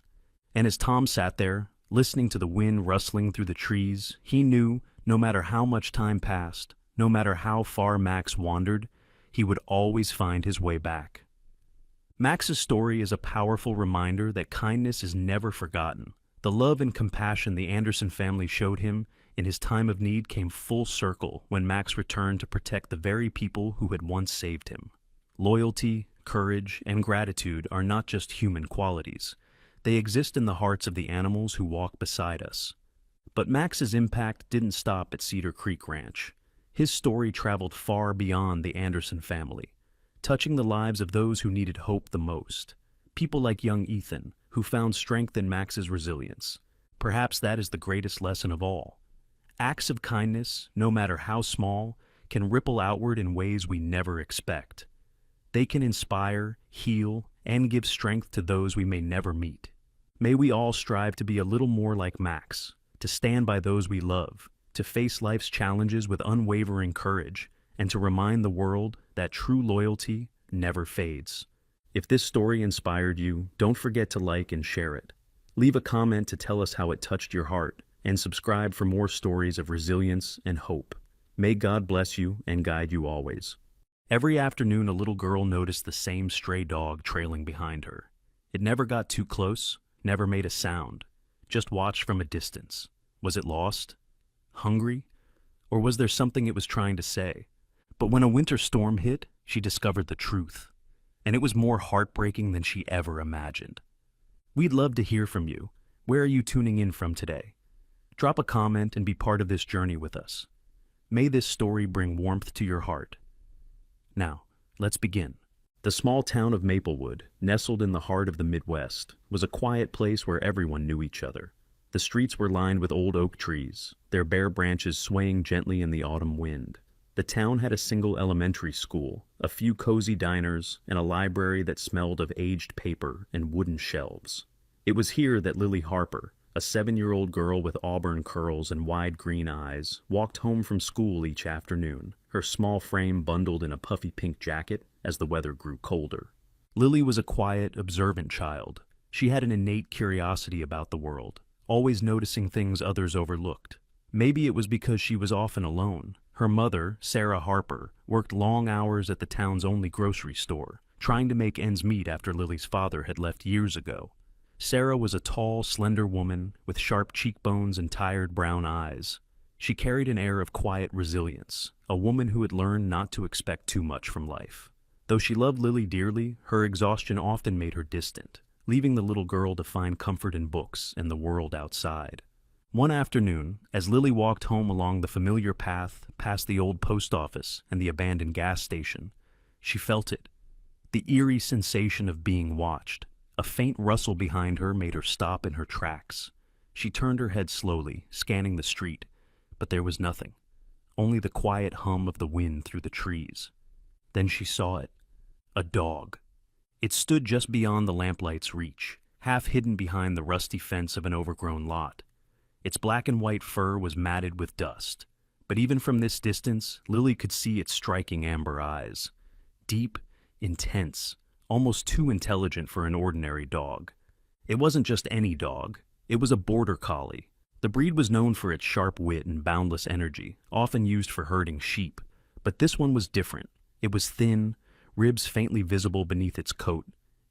And as Tom sat there, listening to the wind rustling through the trees, he knew, no matter how much time passed, no matter how far Max wandered, he would always find his way back. Max's story is a powerful reminder that kindness is never forgotten. The love and compassion the Anderson family showed him in his time of need came full circle when Max returned to protect the very people who had once saved him. Loyalty, courage, and gratitude are not just human qualities. They exist in the hearts of the animals who walk beside us. But Max's impact didn't stop at Cedar Creek Ranch. His story traveled far beyond the Anderson family, touching the lives of those who needed hope the most. People like young Ethan, who found strength in Max's resilience. Perhaps that is the greatest lesson of all. Acts of kindness, no matter how small, can ripple outward in ways we never expect. They can inspire, heal, and give strength to those we may never meet. May we all strive to be a little more like Max, to stand by those we love, to face life's challenges with unwavering courage, and to remind the world that true loyalty never fades. If this story inspired you, don't forget to like and share it. Leave a comment to tell us how it touched your heart, and subscribe for more stories of resilience and hope. May God bless you and guide you always. Every afternoon, a little girl noticed the same stray dog trailing behind her. It never got too close, never made a sound, just watched from a distance. Was it lost? Hungry? Or was there something it was trying to say? But when a winter storm hit, she discovered the truth. And it was more heartbreaking than she ever imagined. We'd love to hear from you. Where are you tuning in from today? Drop a comment and be part of this journey with us. May this story bring warmth to your heart. Now, let's begin. The small town of Maplewood, nestled in the heart of the Midwest, was a quiet place where everyone knew each other. The streets were lined with old oak trees, their bare branches swaying gently in the autumn wind. The town had a single elementary school, a few cozy diners, and a library that smelled of aged paper and wooden shelves. It was here that Lily Harper, a 7-year-old girl with auburn curls and wide green eyes, walked home from school each afternoon, her small frame bundled in a puffy pink jacket as the weather grew colder. Lily was a quiet, observant child. She had an innate curiosity about the world, always noticing things others overlooked. Maybe it was because she was often alone. Her mother, Sarah Harper, worked long hours at the town's only grocery store, trying to make ends meet after Lily's father had left years ago. Sarah was a tall, slender woman with sharp cheekbones and tired brown eyes. She carried an air of quiet resilience, a woman who had learned not to expect too much from life. Though she loved Lily dearly, her exhaustion often made her distant, leaving the little girl to find comfort in books and the world outside. One afternoon, as Lily walked home along the familiar path past the old post office and the abandoned gas station, she felt it, the eerie sensation of being watched. A faint rustle behind her made her stop in her tracks. She turned her head slowly, scanning the street, but there was nothing, only the quiet hum of the wind through the trees. Then she saw it, a dog. It stood just beyond the lamplight's reach, half hidden behind the rusty fence of an overgrown lot. Its black and white fur was matted with dust, but even from this distance, Lily could see its striking amber eyes. Deep, intense, almost too intelligent for an ordinary dog. It wasn't just any dog, it was a border collie. The breed was known for its sharp wit and boundless energy, often used for herding sheep, but this one was different. It was thin, ribs faintly visible beneath its coat,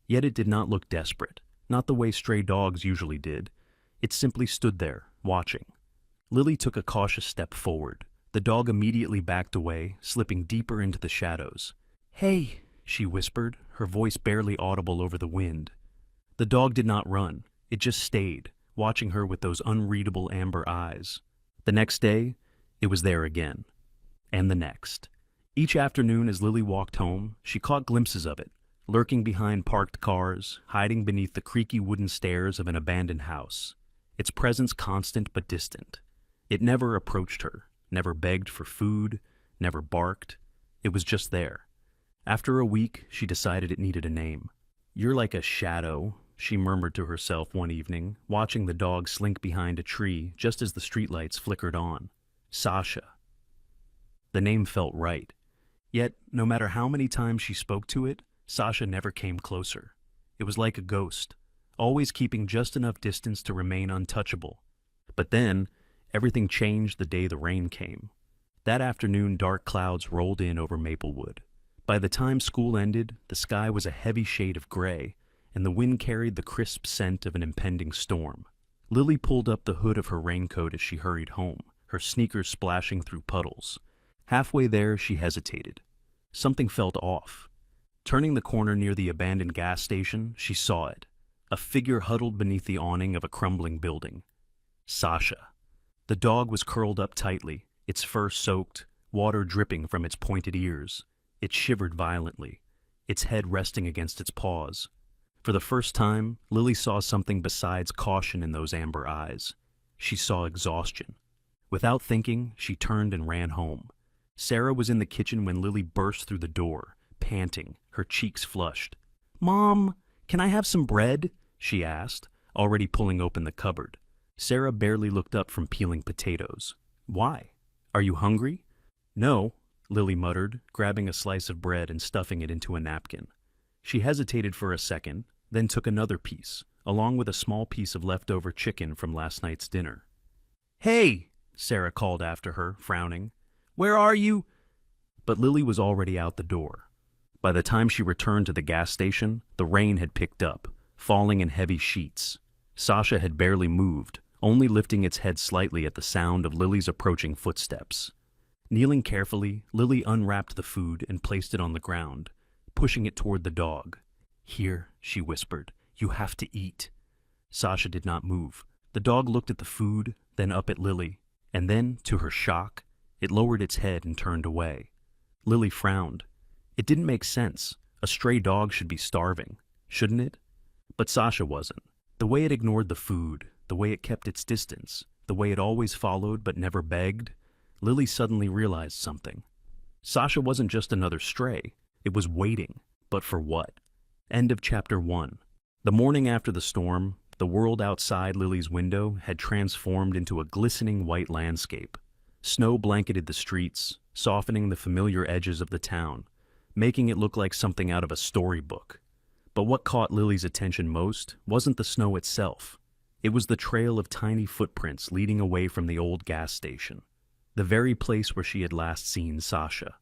yet it did not look desperate, not the way stray dogs usually did. It simply stood there, watching. Lily took a cautious step forward. The dog immediately backed away, slipping deeper into the shadows. "Hey," she whispered, her voice barely audible over the wind. The dog did not run. It just stayed, watching her with those unreadable amber eyes. The next day, it was there again. And the next. Each afternoon as Lily walked home, she caught glimpses of it, lurking behind parked cars, hiding beneath the creaky wooden stairs of an abandoned house. Its presence constant but distant. It never approached her, never begged for food, never barked. It was just there. After a week, she decided it needed a name. "You're like a shadow," she murmured to herself one evening, watching the dog slink behind a tree just as the streetlights flickered on. Sasha. The name felt right. Yet, no matter how many times she spoke to it, Sasha never came closer. It was like a ghost, always keeping just enough distance to remain untouchable. But then, everything changed the day the rain came. That afternoon, dark clouds rolled in over Maplewood. By the time school ended, the sky was a heavy shade of gray, and the wind carried the crisp scent of an impending storm. Lily pulled up the hood of her raincoat as she hurried home, her sneakers splashing through puddles. Halfway there, she hesitated. Something felt off. Turning the corner near the abandoned gas station, she saw it, a figure huddled beneath the awning of a crumbling building. Sasha. The dog was curled up tightly, its fur soaked, water dripping from its pointed ears. It shivered violently, its head resting against its paws. For the first time, Lily saw something besides caution in those amber eyes. She saw exhaustion. Without thinking, she turned and ran home. Sarah was in the kitchen when Lily burst through the door, panting, her cheeks flushed. "Mom, can I have some bread?" she asked, already pulling open the cupboard. Sarah barely looked up from peeling potatoes. "Why? Are you hungry?" "No," Lily muttered, grabbing a slice of bread and stuffing it into a napkin. She hesitated for a second, then took another piece, along with a small piece of leftover chicken from last night's dinner. "Hey!" Sarah called after her, frowning. "Where are you?" But Lily was already out the door. By the time she returned to the gas station, the rain had picked up, falling in heavy sheets. Sasha had barely moved, only lifting its head slightly at the sound of Lily's approaching footsteps. Kneeling carefully, Lily unwrapped the food and placed it on the ground, pushing it toward the dog. "Here," she whispered, "you have to eat." Sasha did not move. The dog looked at the food, then up at Lily, and then, to her shock, it lowered its head and turned away. Lily frowned. It didn't make sense. A stray dog should be starving, shouldn't it? But Sasha wasn't. The way it ignored the food, the way it kept its distance, the way it always followed but never begged, Lily suddenly realized something. Sasha wasn't just another stray. It was waiting. But for what? End of chapter 1. The morning after the storm, the world outside Lily's window had transformed into a glistening white landscape. Snow blanketed the streets, softening the familiar edges of the town, making it look like something out of a storybook. But what caught Lily's attention most wasn't the snow itself. It was the trail of tiny footprints leading away from the old gas station, the very place where she had last seen Sasha.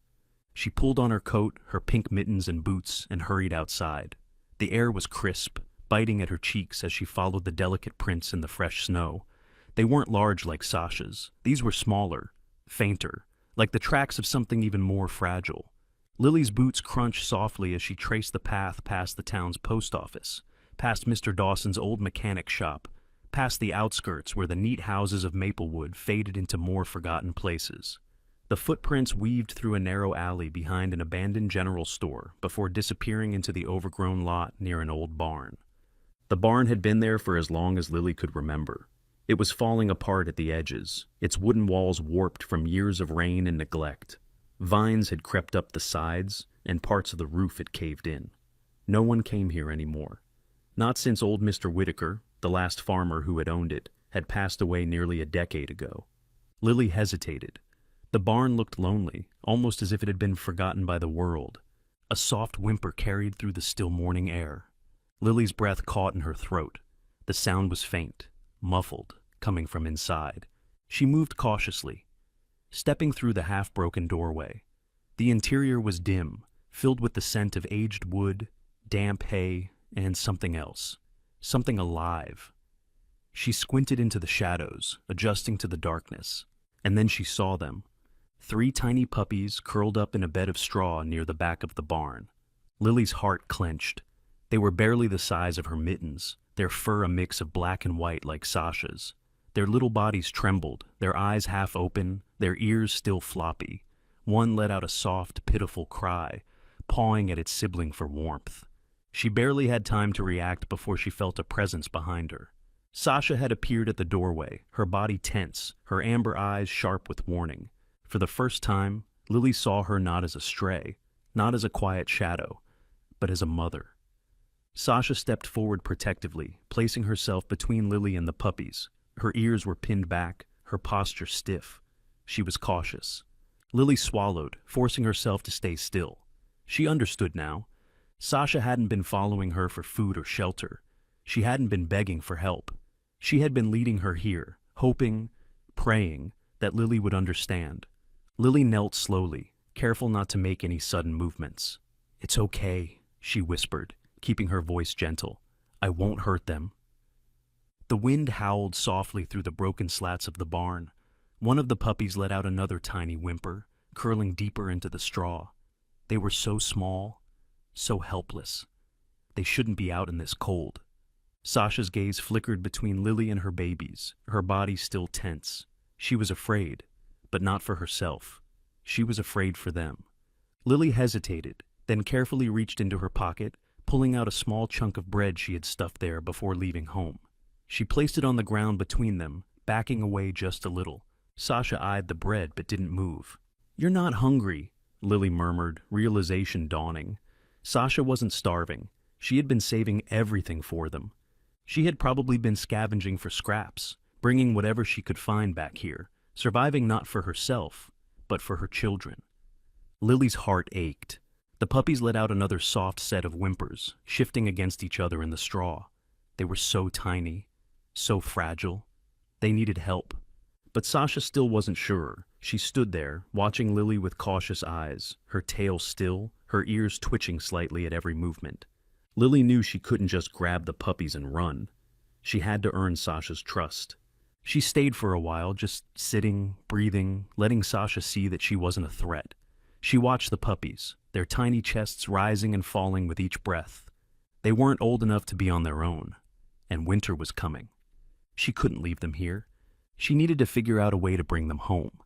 She pulled on her coat, her pink mittens and boots, and hurried outside. The air was crisp, biting at her cheeks as she followed the delicate prints in the fresh snow. They weren't large like Sasha's. These were smaller, fainter, like the tracks of something even more fragile. Lily's boots crunched softly as she traced the path past the town's post office, past Mr. Dawson's old mechanic shop, past the outskirts where the neat houses of Maplewood faded into more forgotten places. The footprints weaved through a narrow alley behind an abandoned general store before disappearing into the overgrown lot near an old barn. The barn had been there for as long as Lily could remember. It was falling apart at the edges, its wooden walls warped from years of rain and neglect. Vines had crept up the sides, and parts of the roof had caved in. No one came here anymore. Not since old Mr. Whitaker, the last farmer who had owned it, had passed away nearly a decade ago. Lily hesitated. The barn looked lonely, almost as if it had been forgotten by the world. A soft whimper carried through the still morning air. Lily's breath caught in her throat. The sound was faint, muffled, coming from inside. She moved cautiously, stepping through the half-broken doorway. The interior was dim, filled with the scent of aged wood, damp hay, and something else. Something alive. She squinted into the shadows, adjusting to the darkness, and then she saw them. 3 tiny puppies curled up in a bed of straw near the back of the barn. Lily's heart clenched. They were barely the size of her mittens, their fur a mix of black and white like Sasha's. Their little bodies trembled, their eyes half open, their ears still floppy. One let out a soft, pitiful cry, pawing at its sibling for warmth. She barely had time to react before she felt a presence behind her. Sasha had appeared at the doorway, her body tense, her amber eyes sharp with warning. For the first time, Lily saw her not as a stray, not as a quiet shadow, but as a mother. Sasha stepped forward protectively, placing herself between Lily and the puppies. Her ears were pinned back, her posture stiff. She was cautious. Lily swallowed, forcing herself to stay still. She understood now. Sasha hadn't been following her for food or shelter. She hadn't been begging for help. She had been leading her here, hoping, praying, that Lily would understand. Lily knelt slowly, careful not to make any sudden movements. "It's okay," she whispered, keeping her voice gentle. "I won't hurt them." The wind howled softly through the broken slats of the barn. One of the puppies let out another tiny whimper, curling deeper into the straw. They were so small, so helpless. They shouldn't be out in this cold. Sasha's gaze flickered between Lily and her babies, her body still tense. She was afraid, but not for herself. She was afraid for them. Lily hesitated, then carefully reached into her pocket, pulling out a small chunk of bread she had stuffed there before leaving home. She placed it on the ground between them, backing away just a little. Sasha eyed the bread but didn't move. "You're not hungry," Lily murmured, realization dawning. Sasha wasn't starving. She had been saving everything for them. She had probably been scavenging for scraps, bringing whatever she could find back here, surviving not for herself, but for her children. Lily's heart ached. The puppies let out another soft set of whimpers, shifting against each other in the straw. They were so tiny, so fragile. They needed help. But Sasha still wasn't sure. She stood there, watching Lily with cautious eyes, her tail still, her ears twitching slightly at every movement. Lily knew she couldn't just grab the puppies and run. She had to earn Sasha's trust. She stayed for a while, just sitting, breathing, letting Sasha see that she wasn't a threat. She watched the puppies, their tiny chests rising and falling with each breath. They weren't old enough to be on their own, and winter was coming. She couldn't leave them here. She needed to figure out a way to bring them home.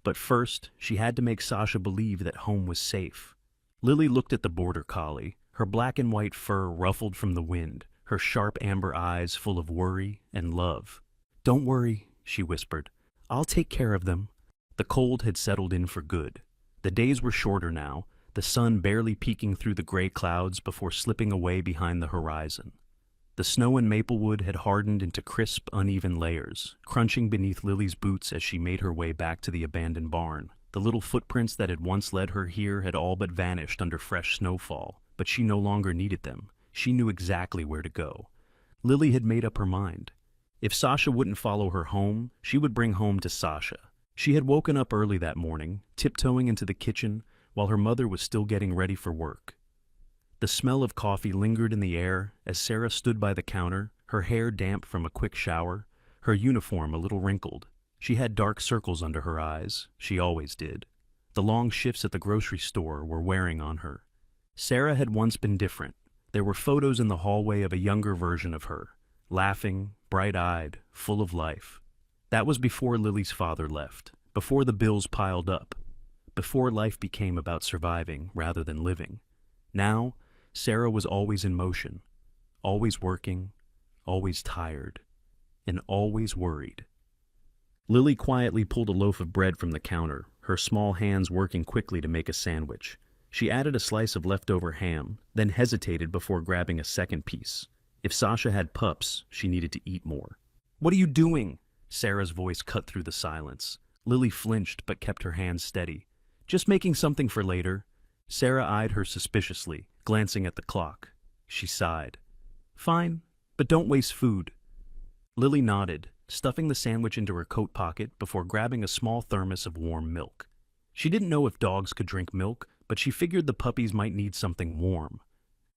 But first, she had to make Sasha believe that home was safe. Lily looked at the border collie, her black and white fur ruffled from the wind, her sharp amber eyes full of worry and love. "Don't worry," she whispered. "I'll take care of them." The cold had settled in for good. The days were shorter now, the sun barely peeking through the gray clouds before slipping away behind the horizon. The snow in Maplewood had hardened into crisp, uneven layers, crunching beneath Lily's boots as she made her way back to the abandoned barn. The little footprints that had once led her here had all but vanished under fresh snowfall, but she no longer needed them. She knew exactly where to go. Lily had made up her mind. If Sasha wouldn't follow her home, she would bring home to Sasha. She had woken up early that morning, tiptoeing into the kitchen while her mother was still getting ready for work. The smell of coffee lingered in the air as Sarah stood by the counter, her hair damp from a quick shower, her uniform a little wrinkled. She had dark circles under her eyes, she always did. The long shifts at the grocery store were wearing on her. Sarah had once been different. There were photos in the hallway of a younger version of her, laughing, bright-eyed, full of life. That was before Lily's father left, before the bills piled up, before life became about surviving rather than living. Now, Sarah was always in motion, always working, always tired, and always worried. Lily quietly pulled a loaf of bread from the counter, her small hands working quickly to make a sandwich. She added a slice of leftover ham, then hesitated before grabbing a second piece. If Sasha had pups, she needed to eat more. "What are you doing?" Sarah's voice cut through the silence. Lily flinched but kept her hands steady. "Just making something for later." Sarah eyed her suspiciously, glancing at the clock. She sighed. "Fine, but don't waste food." Lily nodded, stuffing the sandwich into her coat pocket before grabbing a small thermos of warm milk. She didn't know if dogs could drink milk, but she figured the puppies might need something warm.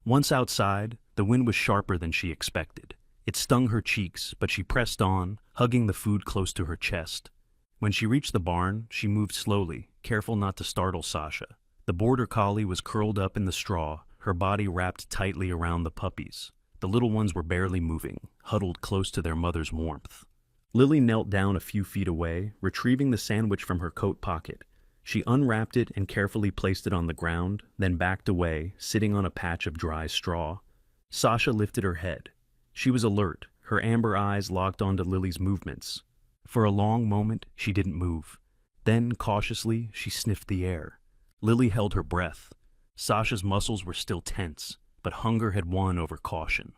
Once outside, the wind was sharper than she expected. It stung her cheeks, but she pressed on, hugging the food close to her chest. When she reached the barn, she moved slowly, careful not to startle Sasha. The border collie was curled up in the straw, her body wrapped tightly around the puppies. The little ones were barely moving, huddled close to their mother's warmth. Lily knelt down a few feet away, retrieving the sandwich from her coat pocket. She unwrapped it and carefully placed it on the ground, then backed away, sitting on a patch of dry straw. Sasha lifted her head. She was alert, her amber eyes locked onto Lily's movements. For a long moment, she didn't move. Then, cautiously, she sniffed the air. Lily held her breath. Sasha's muscles were still tense, but hunger had won over caution.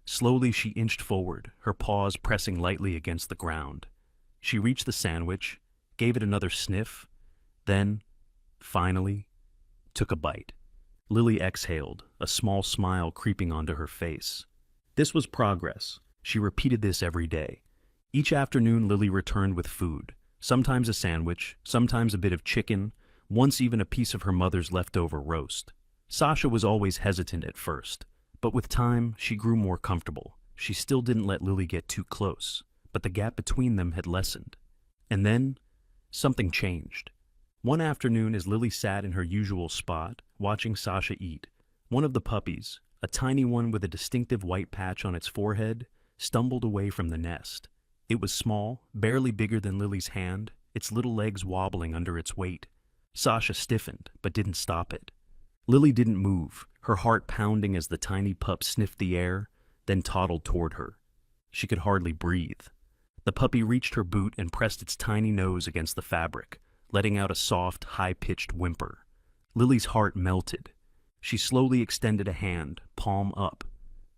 Slowly, she inched forward, her paws pressing lightly against the ground. She reached the sandwich, gave it another sniff, then, finally, took a bite. Lily exhaled, a small smile creeping onto her face. This was progress. She repeated this every day. Each afternoon, Lily returned with food, sometimes a sandwich, sometimes a bit of chicken, once even a piece of her mother's leftover roast. Sasha was always hesitant at first, but with time, she grew more comfortable. She still didn't let Lily get too close, but the gap between them had lessened. And then, something changed. One afternoon, as Lily sat in her usual spot, watching Sasha eat, one of the puppies, a tiny one with a distinctive white patch on its forehead, stumbled away from the nest. It was small, barely bigger than Lily's hand, its little legs wobbling under its weight. Sasha stiffened, but didn't stop it. Lily didn't move, her heart pounding as the tiny pup sniffed the air, then toddled toward her. She could hardly breathe. The puppy reached her boot and pressed its tiny nose against the fabric, letting out a soft, high-pitched whimper. Lily's heart melted. She slowly extended a hand, palm up.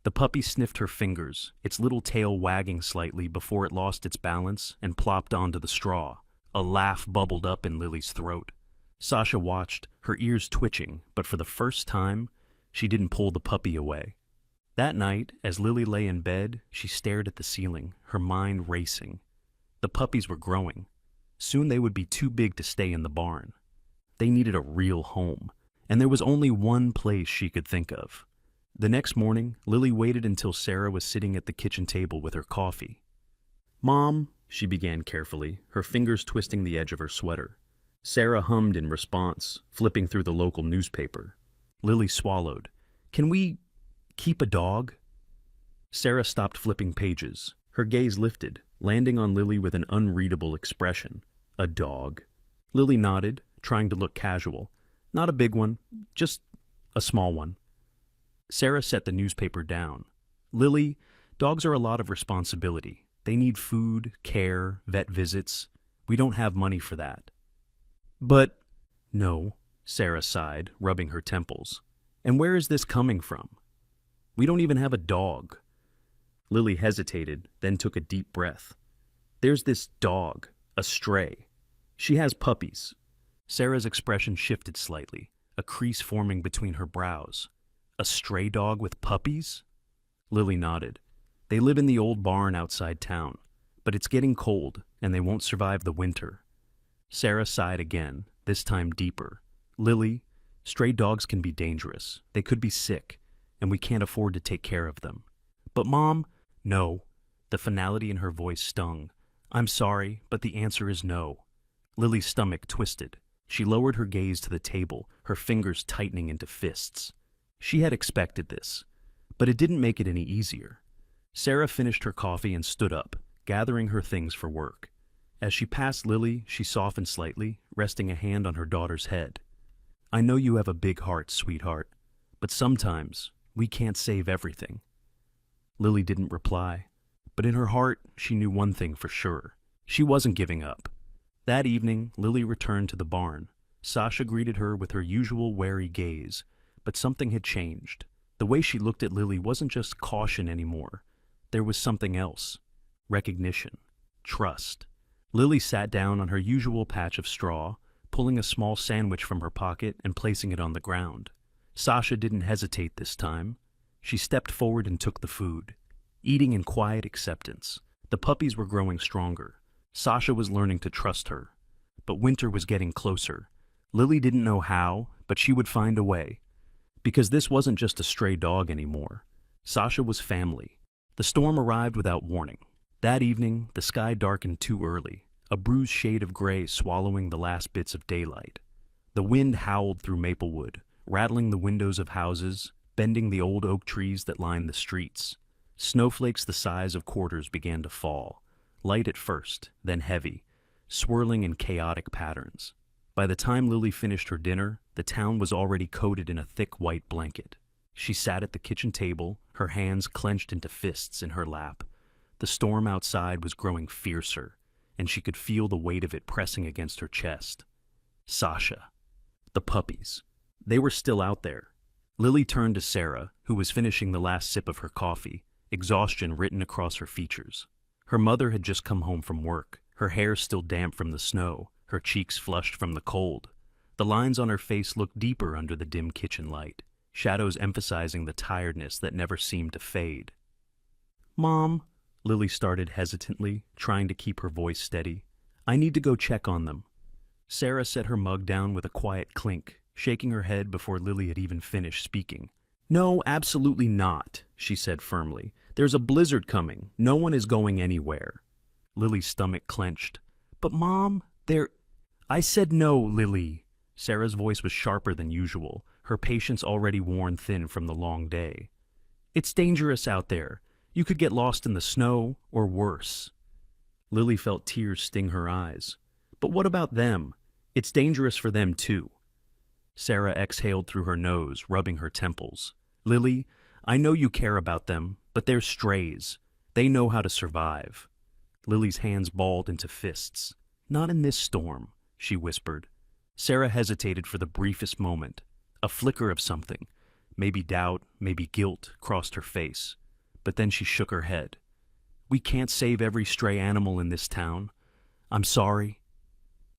The puppy sniffed her fingers, its little tail wagging slightly before it lost its balance and plopped onto the straw. A laugh bubbled up in Lily's throat. Sasha watched, her ears twitching, but for the first time, she didn't pull the puppy away. That night, as Lily lay in bed, she stared at the ceiling, her mind racing. The puppies were growing. Soon they would be too big to stay in the barn. They needed a real home, and there was only one place she could think of. The next morning, Lily waited until Sarah was sitting at the kitchen table with her coffee. "Mom," she began carefully, her fingers twisting the edge of her sweater. Sarah hummed in response, flipping through the local newspaper. Lily swallowed. "Can we keep a dog?" Sarah stopped flipping pages. Her gaze lifted, landing on Lily with an unreadable expression. "A dog?" Lily nodded, trying to look casual. "Not a big one, just a small one." Sarah set the newspaper down. "Lily, dogs are a lot of responsibility. They need food, care, vet visits. We don't have money for that." "But—" "No," Sarah sighed, rubbing her temples. "And where is this coming from? We don't even have a dog." Lily hesitated, then took a deep breath. "There's this dog, a stray. She has puppies." Sarah's expression shifted slightly, a crease forming between her brows. "A stray dog with puppies?" Lily nodded. "They live in the old barn outside town, but it's getting cold, and they won't survive the winter." Sarah sighed again, this time deeper. "Lily, stray dogs can be dangerous. They could be sick, and we can't afford to take care of them." "But Mom—" "No." The finality in her voice stung. "I'm sorry, but the answer is no." Lily's stomach twisted. She lowered her gaze to the table, her fingers tightening into fists. She had expected this, but it didn't make it any easier. Sarah finished her coffee and stood up, gathering her things for work. As she passed Lily, she softened slightly, resting a hand on her daughter's head. "I know you have a big heart, sweetheart, but sometimes we can't save everything." Lily didn't reply, but in her heart, she knew one thing for sure. She wasn't giving up. That evening, Lily returned to the barn. Sasha greeted her with her usual wary gaze, but something had changed. The way she looked at Lily wasn't just caution anymore. There was something else. Recognition. Trust. Lily sat down on her usual patch of straw, pulling a small sandwich from her pocket and placing it on the ground. Sasha didn't hesitate this time. She stepped forward and took the food, eating in quiet acceptance. The puppies were growing stronger. Sasha was learning to trust her. But winter was getting closer. Lily didn't know how, but she would find a way. Because this wasn't just a stray dog anymore. Sasha was family. The storm arrived without warning. That evening, the sky darkened too early, a bruised shade of gray swallowing the last bits of daylight. The wind howled through Maplewood, rattling the windows of houses, bending the old oak trees that lined the streets. Snowflakes the size of quarters began to fall, light at first, then heavy, swirling in chaotic patterns. By the time Lily finished her dinner, the town was already coated in a thick white blanket. She sat at the kitchen table, her hands clenched into fists in her lap. The storm outside was growing fiercer, and she could feel the weight of it pressing against her chest. Sasha. The puppies. They were still out there. Lily turned to Sarah, who was finishing the last sip of her coffee, exhaustion written across her features. Her mother had just come home from work, her hair still damp from the snow, her cheeks flushed from the cold. The lines on her face looked deeper under the dim kitchen light, shadows emphasizing the tiredness that never seemed to fade. "Mom," Lily started hesitantly, trying to keep her voice steady. "I need to go check on them." Sarah set her mug down with a quiet clink, shaking her head before Lily had even finished speaking. "No, absolutely not," she said firmly. "There's a blizzard coming. No one is going anywhere." Lily's stomach clenched. "But Mom, I said no, Lily." Sarah's voice was sharper than usual, her patience already worn thin from the long day. "It's dangerous out there. You could get lost in the snow, or worse." Lily felt tears sting her eyes. "But what about them? It's dangerous for them too." Sarah exhaled through her nose, rubbing her temples. "Lily, I know you care about them, but they're strays. They know how to survive." Lily's hands balled into fists. "Not in this storm," she whispered. Sarah hesitated for the briefest moment. A flicker of something, maybe doubt, maybe guilt, crossed her face. But then she shook her head. "We can't save every stray animal in this town. I'm sorry."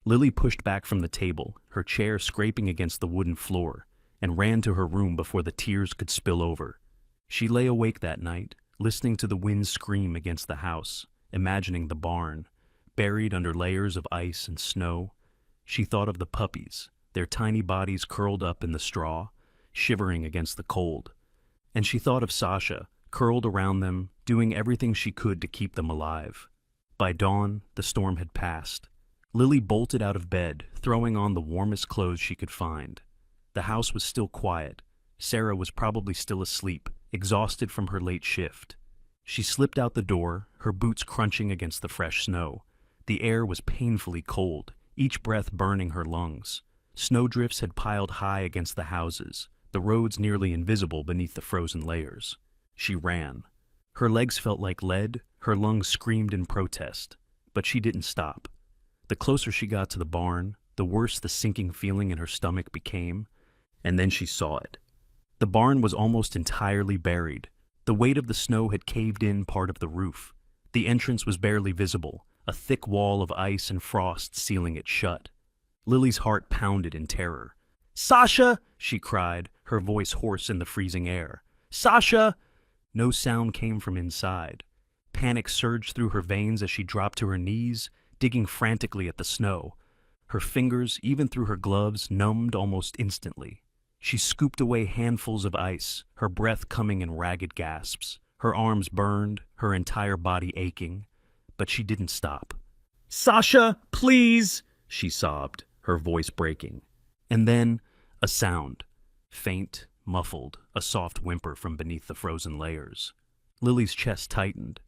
Lily pushed back from the table, her chair scraping against the wooden floor, and ran to her room before the tears could spill over. She lay awake that night, listening to the wind scream against the house, imagining the barn, buried under layers of ice and snow. She thought of the puppies, their tiny bodies curled up in the straw, shivering against the cold. And she thought of Sasha, curled around them, doing everything she could to keep them alive. By dawn, the storm had passed. Lily bolted out of bed, throwing on the warmest clothes she could find. The house was still quiet. Sarah was probably still asleep, exhausted from her late shift. She slipped out the door, her boots crunching against the fresh snow. The air was painfully cold, each breath burning her lungs. Snowdrifts had piled high against the houses, the roads nearly invisible beneath the frozen layers. She ran. Her legs felt like lead, her lungs screamed in protest. But she didn't stop. The closer she got to the barn, the worse the sinking feeling in her stomach became. And then she saw it. The barn was almost entirely buried. The weight of the snow had caved in part of the roof. The entrance was barely visible, a thick wall of ice and frost sealing it shut. Lily's heart pounded in terror. "Sasha!" she cried, her voice hoarse in the freezing air. "Sasha!" No sound came from inside. Panic surged through her veins as she dropped to her knees, digging frantically at the snow. Her fingers, even through her gloves, numbed almost instantly. She scooped away handfuls of ice, her breath coming in ragged gasps. Her arms burned, her entire body aching. But she didn't stop. "Sasha, please!" she sobbed, her voice breaking. And then, a sound. Faint, muffled, a soft whimper from beneath the frozen layers. Lily's chest tightened.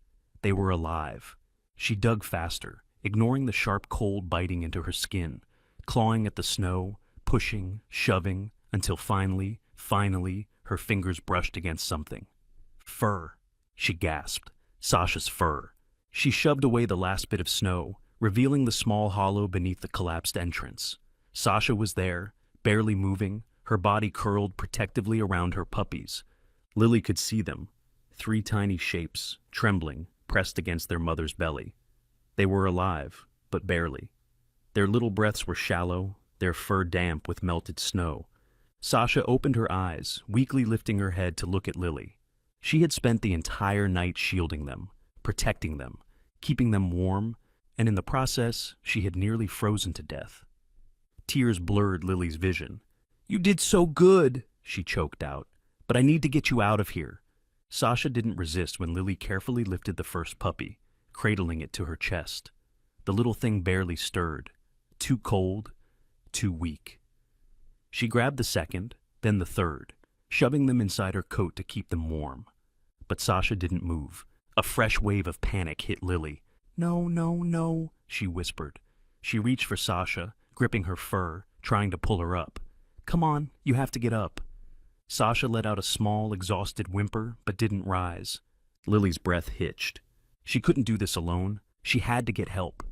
They were alive. She dug faster, ignoring the sharp cold biting into her skin, clawing at the snow, pushing, shoving, until finally, her fingers brushed against something. "Fur," she gasped. Sasha's fur. She shoved away the last bit of snow, revealing the small hollow beneath the collapsed entrance. Sasha was there, barely moving, her body curled protectively around her puppies. Lily could see them, 3 tiny shapes, trembling, pressed against their mother's belly. They were alive, but barely. Their little breaths were shallow, their fur damp with melted snow. Sasha opened her eyes, weakly lifting her head to look at Lily. She had spent the entire night shielding them, protecting them, keeping them warm, and in the process, she had nearly frozen to death. Tears blurred Lily's vision. "You did so good," she choked out, "but I need to get you out of here." Sasha didn't resist when Lily carefully lifted the first puppy, cradling it to her chest. The little thing barely stirred, too cold, too weak. She grabbed the second, then the third, shoving them inside her coat to keep them warm. But Sasha didn't move. A fresh wave of panic hit Lily. "No, no, no," she whispered. She reached for Sasha, gripping her fur, trying to pull her up. "Come on, you have to get up." Sasha let out a small, exhausted whimper, but didn't rise. Lily's breath hitched. She couldn't do this alone. She had to get help.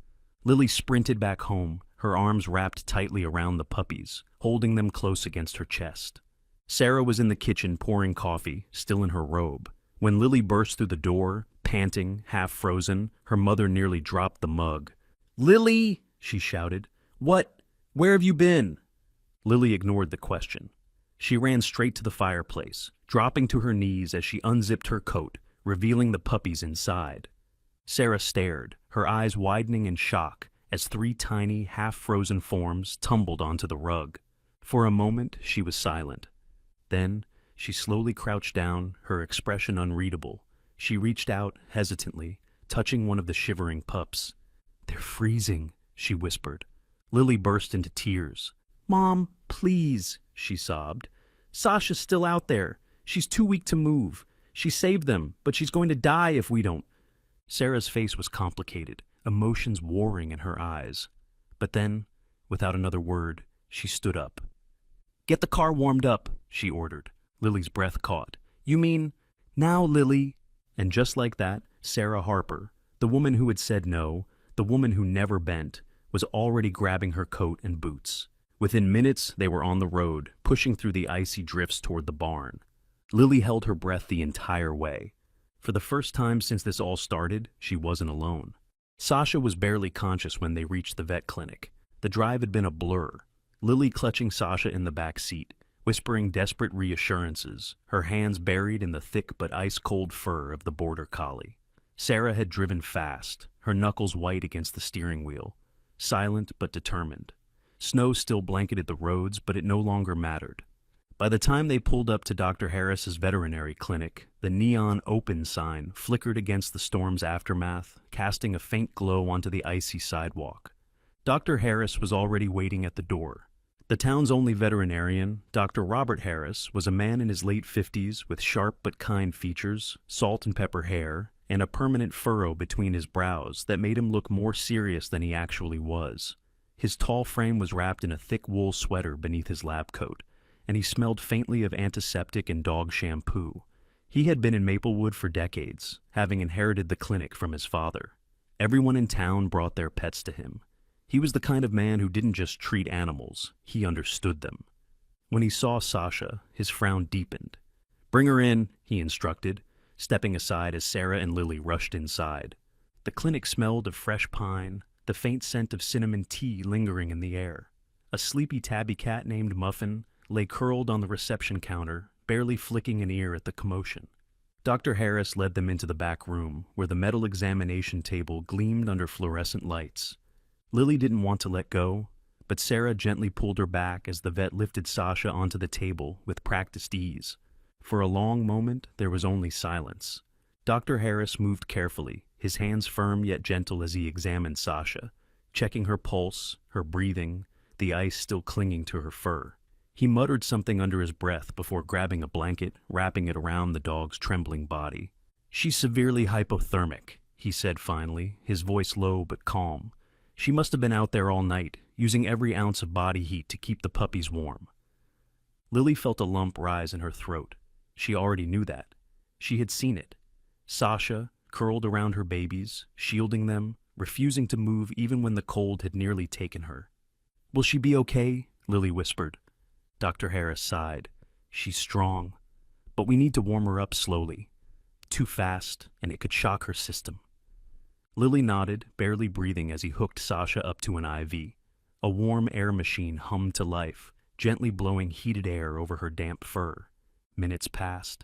Lily sprinted back home, her arms wrapped tightly around the puppies, holding them close against her chest. Sarah was in the kitchen pouring coffee, still in her robe. When Lily burst through the door, panting, half frozen, her mother nearly dropped the mug. "Lily!" she shouted. "What? Where have you been?" Lily ignored the question. She ran straight to the fireplace, dropping to her knees as she unzipped her coat, revealing the puppies inside. Sarah stared, her eyes widening in shock, as 3 tiny, half-frozen forms tumbled onto the rug. For a moment, she was silent. Then, she slowly crouched down, her expression unreadable. She reached out, hesitantly, touching one of the shivering pups. "They're freezing," she whispered. Lily burst into tears. "Mom, please," she sobbed. "Sasha's still out there. She's too weak to move. She saved them, but she's going to die if we don't." Sarah's face was complicated, emotions warring in her eyes. But then, without another word, she stood up. "Get the car warmed up," she ordered. Lily's breath caught. "You mean, now, Lily?" And just like that, Sarah Harper, the woman who had said no, the woman who never bent, was already grabbing her coat and boots. Within minutes, they were on the road, pushing through the icy drifts toward the barn. Lily held her breath the entire way. For the first time since this all started, she wasn't alone. Sasha was barely conscious when they reached the vet clinic. The drive had been a blur. Lily clutching Sasha in the back seat, whispering desperate reassurances, her hands buried in the thick but ice-cold fur of the border collie. Sarah had driven fast, her knuckles white against the steering wheel, silent but determined. Snow still blanketed the roads, but it no longer mattered. By the time they pulled up to Dr. Harris's veterinary clinic, the neon open sign flickered against the storm's aftermath, casting a faint glow onto the icy sidewalk. Dr. Harris was already waiting at the door. The town's only veterinarian, Dr. Robert Harris, was a man in his late 50s with sharp but kind features, salt and pepper hair, and a permanent furrow between his brows that made him look more serious than he actually was. His tall frame was wrapped in a thick wool sweater beneath his lab coat, and he smelled faintly of antiseptic and dog shampoo. He had been in Maplewood for decades, having inherited the clinic from his father. Everyone in town brought their pets to him. He was the kind of man who didn't just treat animals, he understood them. When he saw Sasha, his frown deepened. "Bring her in," he instructed, stepping aside as Sarah and Lily rushed inside. The clinic smelled of fresh pine, the faint scent of cinnamon tea lingering in the air. A sleepy tabby cat named Muffin lay curled on the reception counter, barely flicking an ear at the commotion. Dr. Harris led them into the back room, where the metal examination table gleamed under fluorescent lights. Lily didn't want to let go, but Sarah gently pulled her back as the vet lifted Sasha onto the table with practiced ease. For a long moment, there was only silence. Dr. Harris moved carefully, his hands firm yet gentle as he examined Sasha, checking her pulse, her breathing, the ice still clinging to her fur. He muttered something under his breath before grabbing a blanket, wrapping it around the dog's trembling body. "She's severely hypothermic," he said finally, his voice low but calm. "She must have been out there all night, using every ounce of body heat to keep the puppies warm." Lily felt a lump rise in her throat. She already knew that. She had seen it. Sasha, curled around her babies, shielding them, refusing to move even when the cold had nearly taken her. "Will she be okay?" Lily whispered. Dr. Harris sighed. "She's strong, but we need to warm her up slowly. Too fast, and it could shock her system." Lily nodded, barely breathing as he hooked Sasha up to an IV. A warm air machine hummed to life, gently blowing heated air over her damp fur. Minutes passed.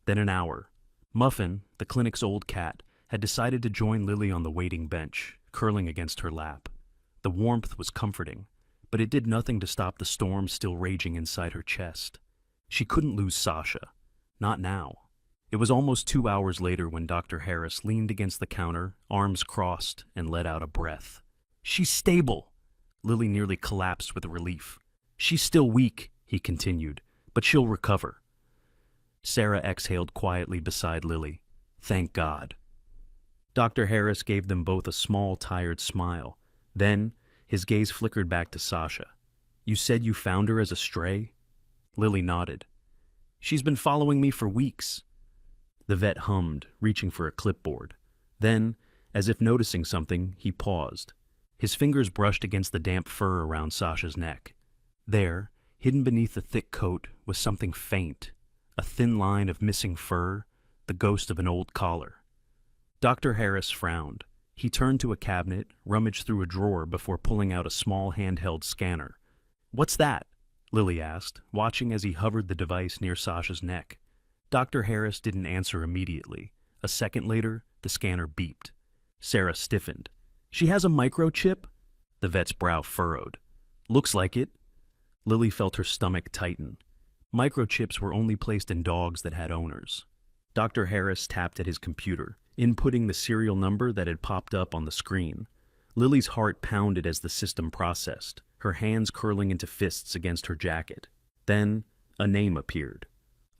Then an hour. Muffin, the clinic's old cat, had decided to join Lily on the waiting bench, curling against her lap. The warmth was comforting, but it did nothing to stop the storm still raging inside her chest. She couldn't lose Sasha. Not now. It was almost 2 hours later when Dr. Harris leaned against the counter, arms crossed, and let out a breath. "She's stable!" Lily nearly collapsed with relief. "She's still weak," he continued, "but she'll recover." Sarah exhaled quietly beside Lily. "Thank God." Dr. Harris gave them both a small, tired smile. Then, his gaze flickered back to Sasha. "You said you found her as a stray?" Lily nodded. "She's been following me for weeks." The vet hummed, reaching for a clipboard. Then, as if noticing something, he paused. His fingers brushed against the damp fur around Sasha's neck. There, hidden beneath the thick coat, was something faint, a thin line of missing fur, the ghost of an old collar. Dr. Harris frowned. He turned to a cabinet, rummaged through a drawer before pulling out a small handheld scanner. "What's that?" Lily asked, watching as he hovered the device near Sasha's neck. Dr. Harris didn't answer immediately. A second later, the scanner beeped. Sarah stiffened. "She has a microchip?" The vet's brow furrowed. "Looks like it." Lily felt her stomach tighten. Microchips were only placed in dogs that had owners. Dr. Harris tapped at his computer, inputting the serial number that had popped up on the screen. Lily's heart pounded as the system processed, her hands curling into fists against her jacket. Then, a name appeared.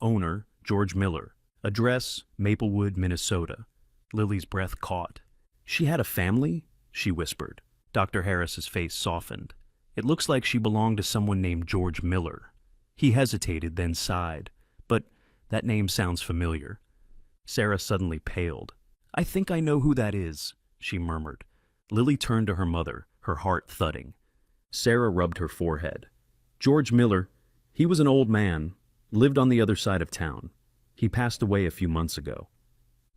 Owner, George Miller. Address, Maplewood, Minnesota. Lily's breath caught. "She had a family?" she whispered. Dr. Harris's face softened. "It looks like she belonged to someone named George Miller." He hesitated, then sighed. "But that name sounds familiar." Sarah suddenly paled. "I think I know who that is," she murmured. Lily turned to her mother, her heart thudding. Sarah rubbed her forehead. George Miller, he was an old man, lived on the other side of town. He passed away a few months ago.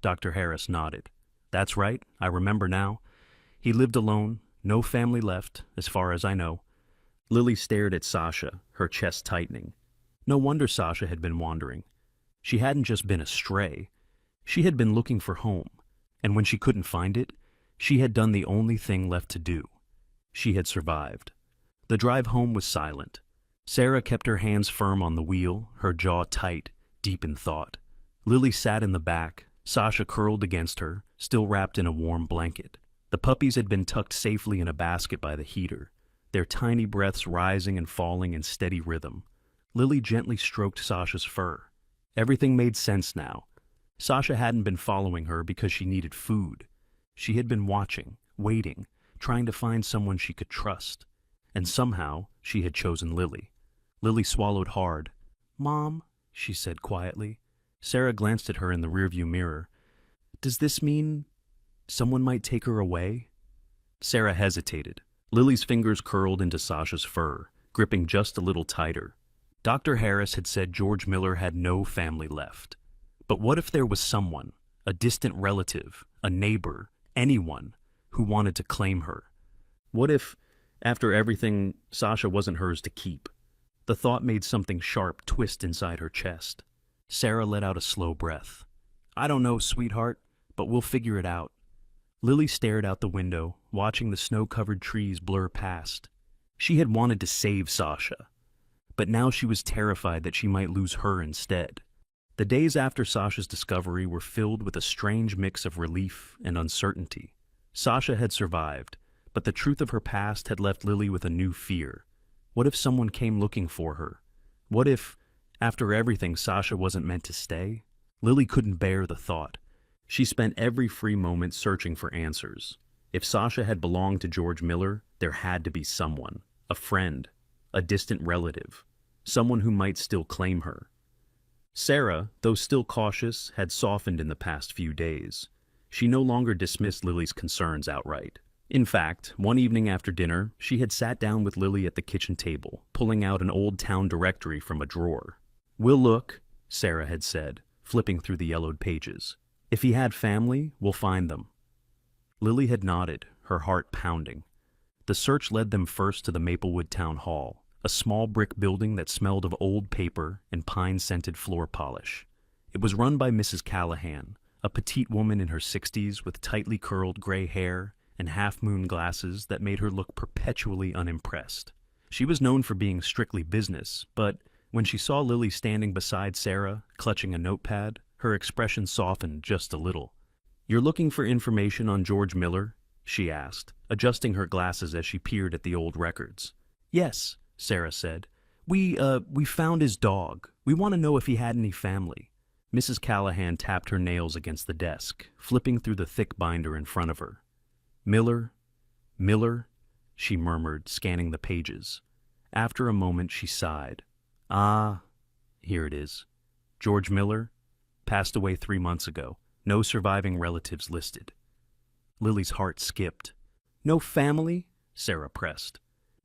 Dr. Harris nodded. That's right, I remember now. He lived alone, no family left, as far as I know. Lily stared at Sasha, her chest tightening. No wonder Sasha had been wandering. She hadn't just been astray. She had been looking for home, and when she couldn't find it, she had done the only thing left to do. She had survived. The drive home was silent. Sarah kept her hands firm on the wheel, her jaw tight, deep in thought. Lily sat in the back, Sasha curled against her, still wrapped in a warm blanket. The puppies had been tucked safely in a basket by the heater, their tiny breaths rising and falling in steady rhythm. Lily gently stroked Sasha's fur. Everything made sense now. Sasha hadn't been following her because she needed food. She had been watching, waiting, trying to find someone she could trust. And somehow, she had chosen Lily. Lily swallowed hard. "Mom," she said quietly. Sarah glanced at her in the rearview mirror. "Does this mean someone might take her away?" Sarah hesitated. Lily's fingers curled into Sasha's fur, gripping just a little tighter. Dr. Harris had said George Miller had no family left. But what if there was someone, a distant relative, a neighbor, anyone, who wanted to claim her? What if, after everything, Sasha wasn't hers to keep? The thought made something sharp twist inside her chest. Sarah let out a slow breath. "I don't know, sweetheart, but we'll figure it out." Lily stared out the window, watching the snow-covered trees blur past. She had wanted to save Sasha, but now she was terrified that she might lose her instead. The days after Sasha's discovery were filled with a strange mix of relief and uncertainty. Sasha had survived, but the truth of her past had left Lily with a new fear. What if someone came looking for her? What if, after everything, Sasha wasn't meant to stay? Lily couldn't bear the thought. She spent every free moment searching for answers. If Sasha had belonged to George Miller, there had to be someone, a friend, a distant relative, someone who might still claim her. Sarah, though still cautious, had softened in the past few days. She no longer dismissed Lily's concerns outright. In fact, one evening after dinner, she had sat down with Lily at the kitchen table, pulling out an old town directory from a drawer. "We'll look," Sarah had said, flipping through the yellowed pages. "If he had family, we'll find them." Lily had nodded, her heart pounding. The search led them first to the Maplewood Town Hall, a small brick building that smelled of old paper and pine-scented floor polish. It was run by Mrs. Callahan, a petite woman in her 60s with tightly curled gray hair and half-moon glasses that made her look perpetually unimpressed. She was known for being strictly business, but when she saw Lily standing beside Sarah, clutching a notepad, her expression softened just a little. "You're looking for information on George Miller?" she asked, adjusting her glasses as she peered at the old records. "Yes," Sarah said. We found his dog. We want to know if he had any family." Mrs. Callahan tapped her nails against the desk, flipping through the thick binder in front of her. Miller, she murmured, scanning the pages. After a moment, she sighed. "Ah, here it is. George Miller, passed away 3 months ago. No surviving relatives listed." Lily's heart skipped. "No family?" Sarah pressed.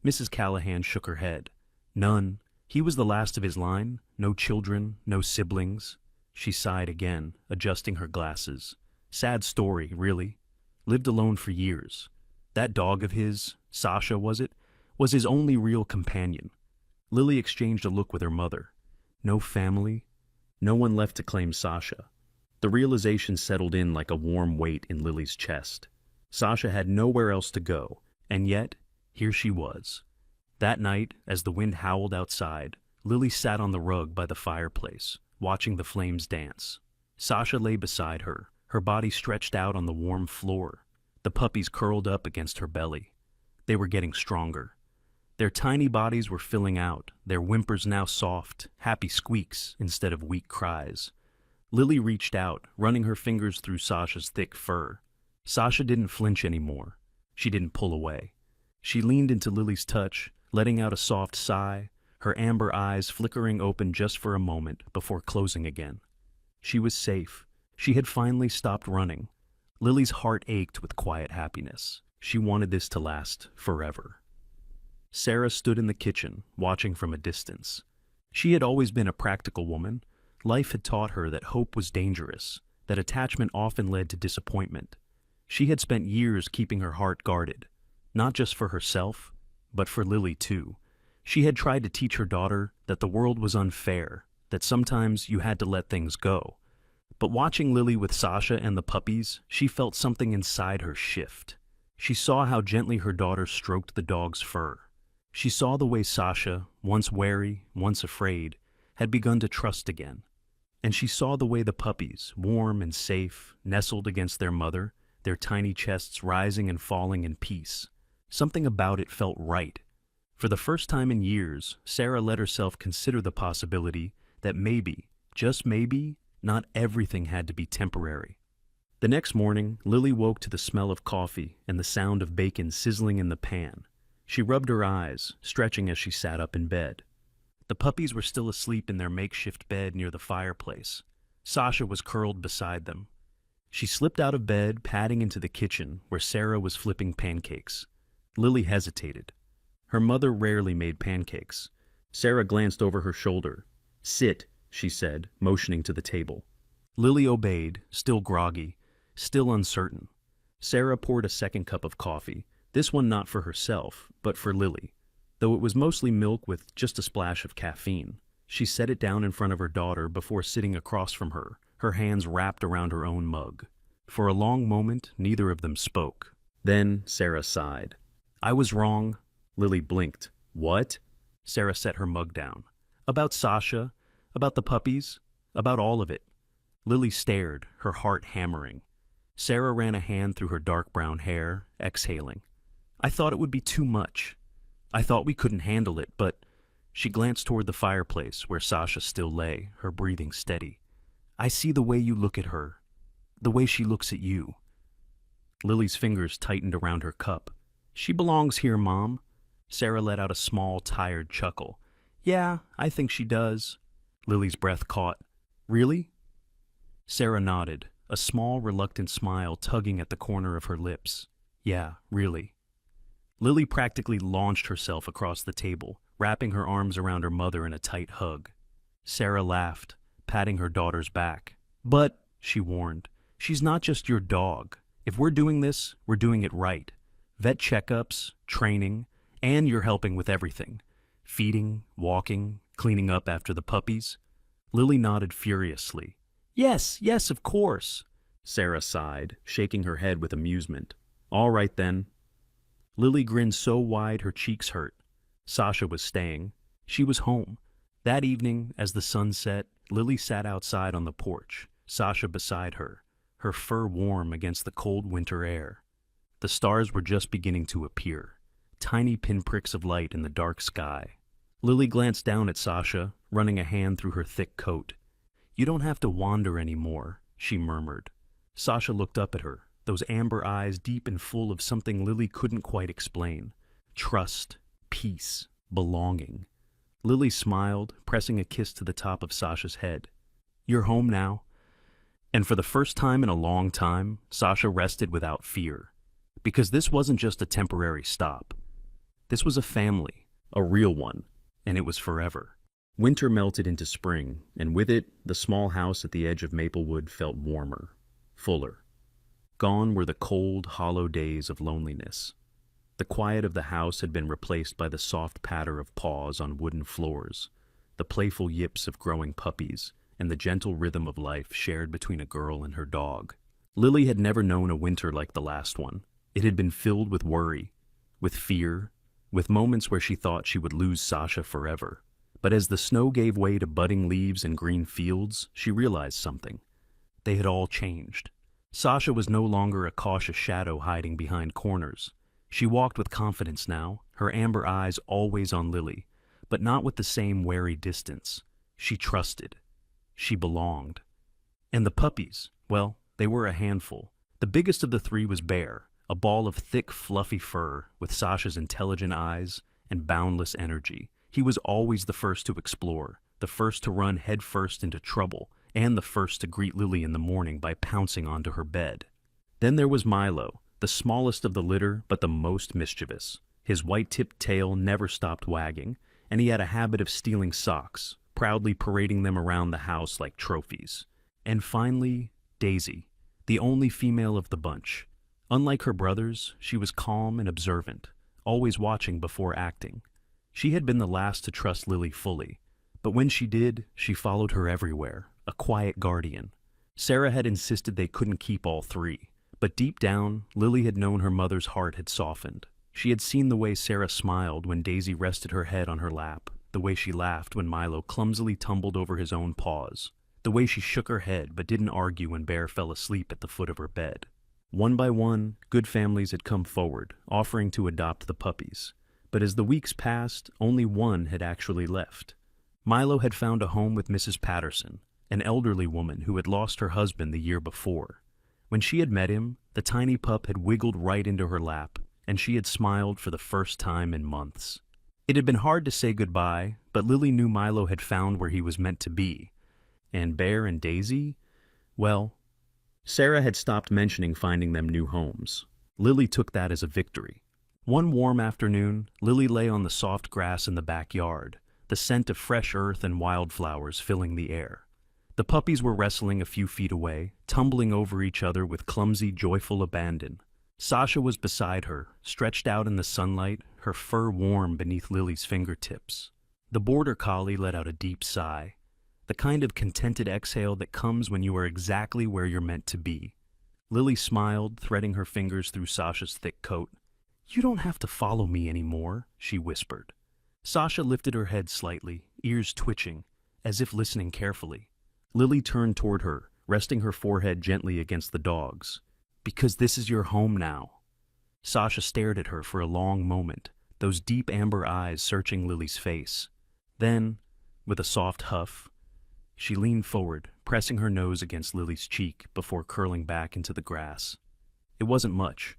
Mrs. Callahan shook her head. "None. He was the last of his line. No children, no siblings." She sighed again, adjusting her glasses. "Sad story, really. Lived alone for years. That dog of his, Sasha was it, was his only real companion." Lily exchanged a look with her mother. No family, no one left to claim Sasha. The realization settled in like a warm weight in Lily's chest. Sasha had nowhere else to go, and yet, here she was. That night, as the wind howled outside, Lily sat on the rug by the fireplace, watching the flames dance. Sasha lay beside her, her body stretched out on the warm floor, the puppies curled up against her belly. They were getting stronger. Their tiny bodies were filling out, their whimpers now soft, happy squeaks instead of weak cries. Lily reached out, running her fingers through Sasha's thick fur. Sasha didn't flinch anymore. She didn't pull away. She leaned into Lily's touch, letting out a soft sigh, her amber eyes flickering open just for a moment before closing again. She was safe. She had finally stopped running. Lily's heart ached with quiet happiness. She wanted this to last forever. Sarah stood in the kitchen, watching from a distance. She had always been a practical woman. Life had taught her that hope was dangerous, that attachment often led to disappointment. She had spent years keeping her heart guarded, not just for herself, but for Lily too. She had tried to teach her daughter that the world was unfair, that sometimes you had to let things go. But watching Lily with Sasha and the puppies, she felt something inside her shift. She saw how gently her daughter stroked the dog's fur. She saw the way Sasha, once wary, once afraid, had begun to trust again. And she saw the way the puppies, warm and safe, nestled against their mother, their tiny chests rising and falling in peace. Something about it felt right. For the first time in years, Sarah let herself consider the possibility that maybe, just maybe, not everything had to be temporary. The next morning, Lily woke to the smell of coffee and the sound of bacon sizzling in the pan. She rubbed her eyes, stretching as she sat up in bed. The puppies were still asleep in their makeshift bed near the fireplace. Sasha was curled beside them. She slipped out of bed, padding into the kitchen, where Sarah was flipping pancakes. Lily hesitated. Her mother rarely made pancakes. Sarah glanced over her shoulder. "Sit," she said, motioning to the table. Lily obeyed, still groggy, still uncertain. Sarah poured a second cup of coffee, this one not for herself, but for Lily. Though it was mostly milk with just a splash of caffeine, she set it down in front of her daughter before sitting across from her, her hands wrapped around her own mug. For a long moment, neither of them spoke. Then Sarah sighed. "I was wrong." Lily blinked. "What?" Sarah set her mug down. "About Sasha, about the puppies, about all of it." Lily stared, her heart hammering. Sarah ran a hand through her dark brown hair, exhaling. "I thought it would be too much. I thought we couldn't handle it, but—" She glanced toward the fireplace where Sasha still lay, her breathing steady. "I see the way you look at her, the way she looks at you." Lily's fingers tightened around her cup. "She belongs here, Mom." Sarah let out a small, tired chuckle. "Yeah, I think she does." Lily's breath caught. "Really?" Sarah nodded, a small, reluctant smile tugging at the corner of her lips. "Yeah, really." Lily practically launched herself across the table, wrapping her arms around her mother in a tight hug. Sarah laughed, patting her daughter's back. "But," she warned, "she's not just your dog. If we're doing this, we're doing it right. Vet checkups, training, and you're helping with everything. Feeding, walking, cleaning up after the puppies." Lily nodded furiously. "Yes, yes, of course." Sarah sighed, shaking her head with amusement. "All right then." Lily grinned so wide her cheeks hurt. Sasha was staying. She was home. That evening, as the sun set, Lily sat outside on the porch, Sasha beside her, her fur warm against the cold winter air. The stars were just beginning to appear, tiny pinpricks of light in the dark sky. Lily glanced down at Sasha, running a hand through her thick coat. "You don't have to wander anymore," she murmured. Sasha looked up at her, those amber eyes deep and full of something Lily couldn't quite explain. Trust, peace, belonging. Lily smiled, pressing a kiss to the top of Sasha's head. "You're home now." And for the first time in a long time, Sasha rested without fear. Because this wasn't just a temporary stop. This was a family, a real one, and it was forever. Winter melted into spring, and with it, the small house at the edge of Maplewood felt warmer, fuller. Gone were the cold, hollow days of loneliness. The quiet of the house had been replaced by the soft patter of paws on wooden floors, the playful yips of growing puppies, and the gentle rhythm of life shared between a girl and her dog. Lily had never known a winter like the last one. It had been filled with worry, with fear, with moments where she thought she would lose Sasha forever. But as the snow gave way to budding leaves and green fields, she realized something. They had all changed. Sasha was no longer a cautious shadow hiding behind corners. She walked with confidence now, her amber eyes always on Lily, but not with the same wary distance. She trusted. She belonged. And the puppies, well, they were a handful. The biggest of the three was Bear, a ball of thick, fluffy fur with Sasha's intelligent eyes and boundless energy. He was always the first to explore, the first to run headfirst into trouble, and the first to greet Lily in the morning by pouncing onto her bed. Then there was Milo, the smallest of the litter but the most mischievous. His white-tipped tail never stopped wagging, and he had a habit of stealing socks, proudly parading them around the house like trophies. And finally, Daisy, the only female of the bunch. Unlike her brothers, she was calm and observant, always watching before acting. She had been the last to trust Lily fully, but when she did, she followed her everywhere, a quiet guardian. Sarah had insisted they couldn't keep all three, but deep down, Lily had known her mother's heart had softened. She had seen the way Sarah smiled when Daisy rested her head on her lap, the way she laughed when Milo clumsily tumbled over his own paws, the way she shook her head but didn't argue when Bear fell asleep at the foot of her bed. One by one, good families had come forward, offering to adopt the puppies. But as the weeks passed, only one had actually left. Milo had found a home with Mrs. Patterson, an elderly woman who had lost her husband the year before. When she had met him, the tiny pup had wiggled right into her lap, and she had smiled for the first time in months. It had been hard to say goodbye, but Lily knew Milo had found where he was meant to be. And Bear and Daisy? Well, Sarah had stopped mentioning finding them new homes. Lily took that as a victory. One warm afternoon, Lily lay on the soft grass in the backyard, the scent of fresh earth and wildflowers filling the air. The puppies were wrestling a few feet away, tumbling over each other with clumsy, joyful abandon. Sasha was beside her, stretched out in the sunlight, her fur warm beneath Lily's fingertips. The border collie let out a deep sigh, the kind of contented exhale that comes when you are exactly where you're meant to be. Lily smiled, threading her fingers through Sasha's thick coat. "You don't have to follow me anymore," she whispered. Sasha lifted her head slightly, ears twitching, as if listening carefully. Lily turned toward her, resting her forehead gently against the dog's. "Because this is your home now." Sasha stared at her for a long moment, those deep amber eyes searching Lily's face. Then, with a soft huff, she leaned forward, pressing her nose against Lily's cheek before curling back into the grass. It wasn't much,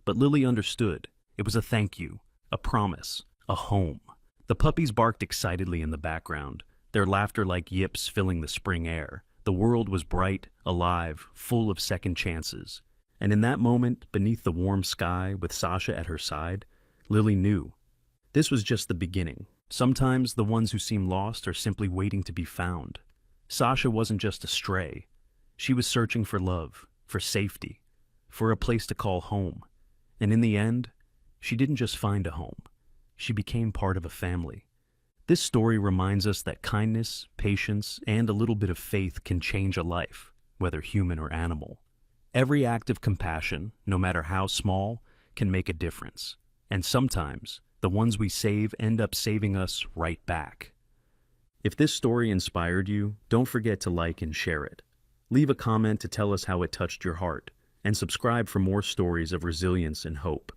but Lily understood. It was a thank you, a promise, a home. The puppies barked excitedly in the background, their laughter like yips filling the spring air. The world was bright, alive, full of second chances. And in that moment, beneath the warm sky, with Sasha at her side, Lily knew. This was just the beginning. Sometimes the ones who seem lost are simply waiting to be found. Sasha wasn't just a stray. She was searching for love, for safety, for a place to call home. And in the end, she didn't just find a home. She became part of a family. This story reminds us that kindness, patience, and a little bit of faith can change a life, whether human or animal. Every act of compassion, no matter how small, can make a difference. And sometimes, the ones we save end up saving us right back. If this story inspired you, don't forget to like and share it. Leave a comment to tell us how it touched your heart, and subscribe for more stories of resilience and hope.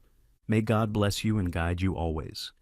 May God bless you and guide you always.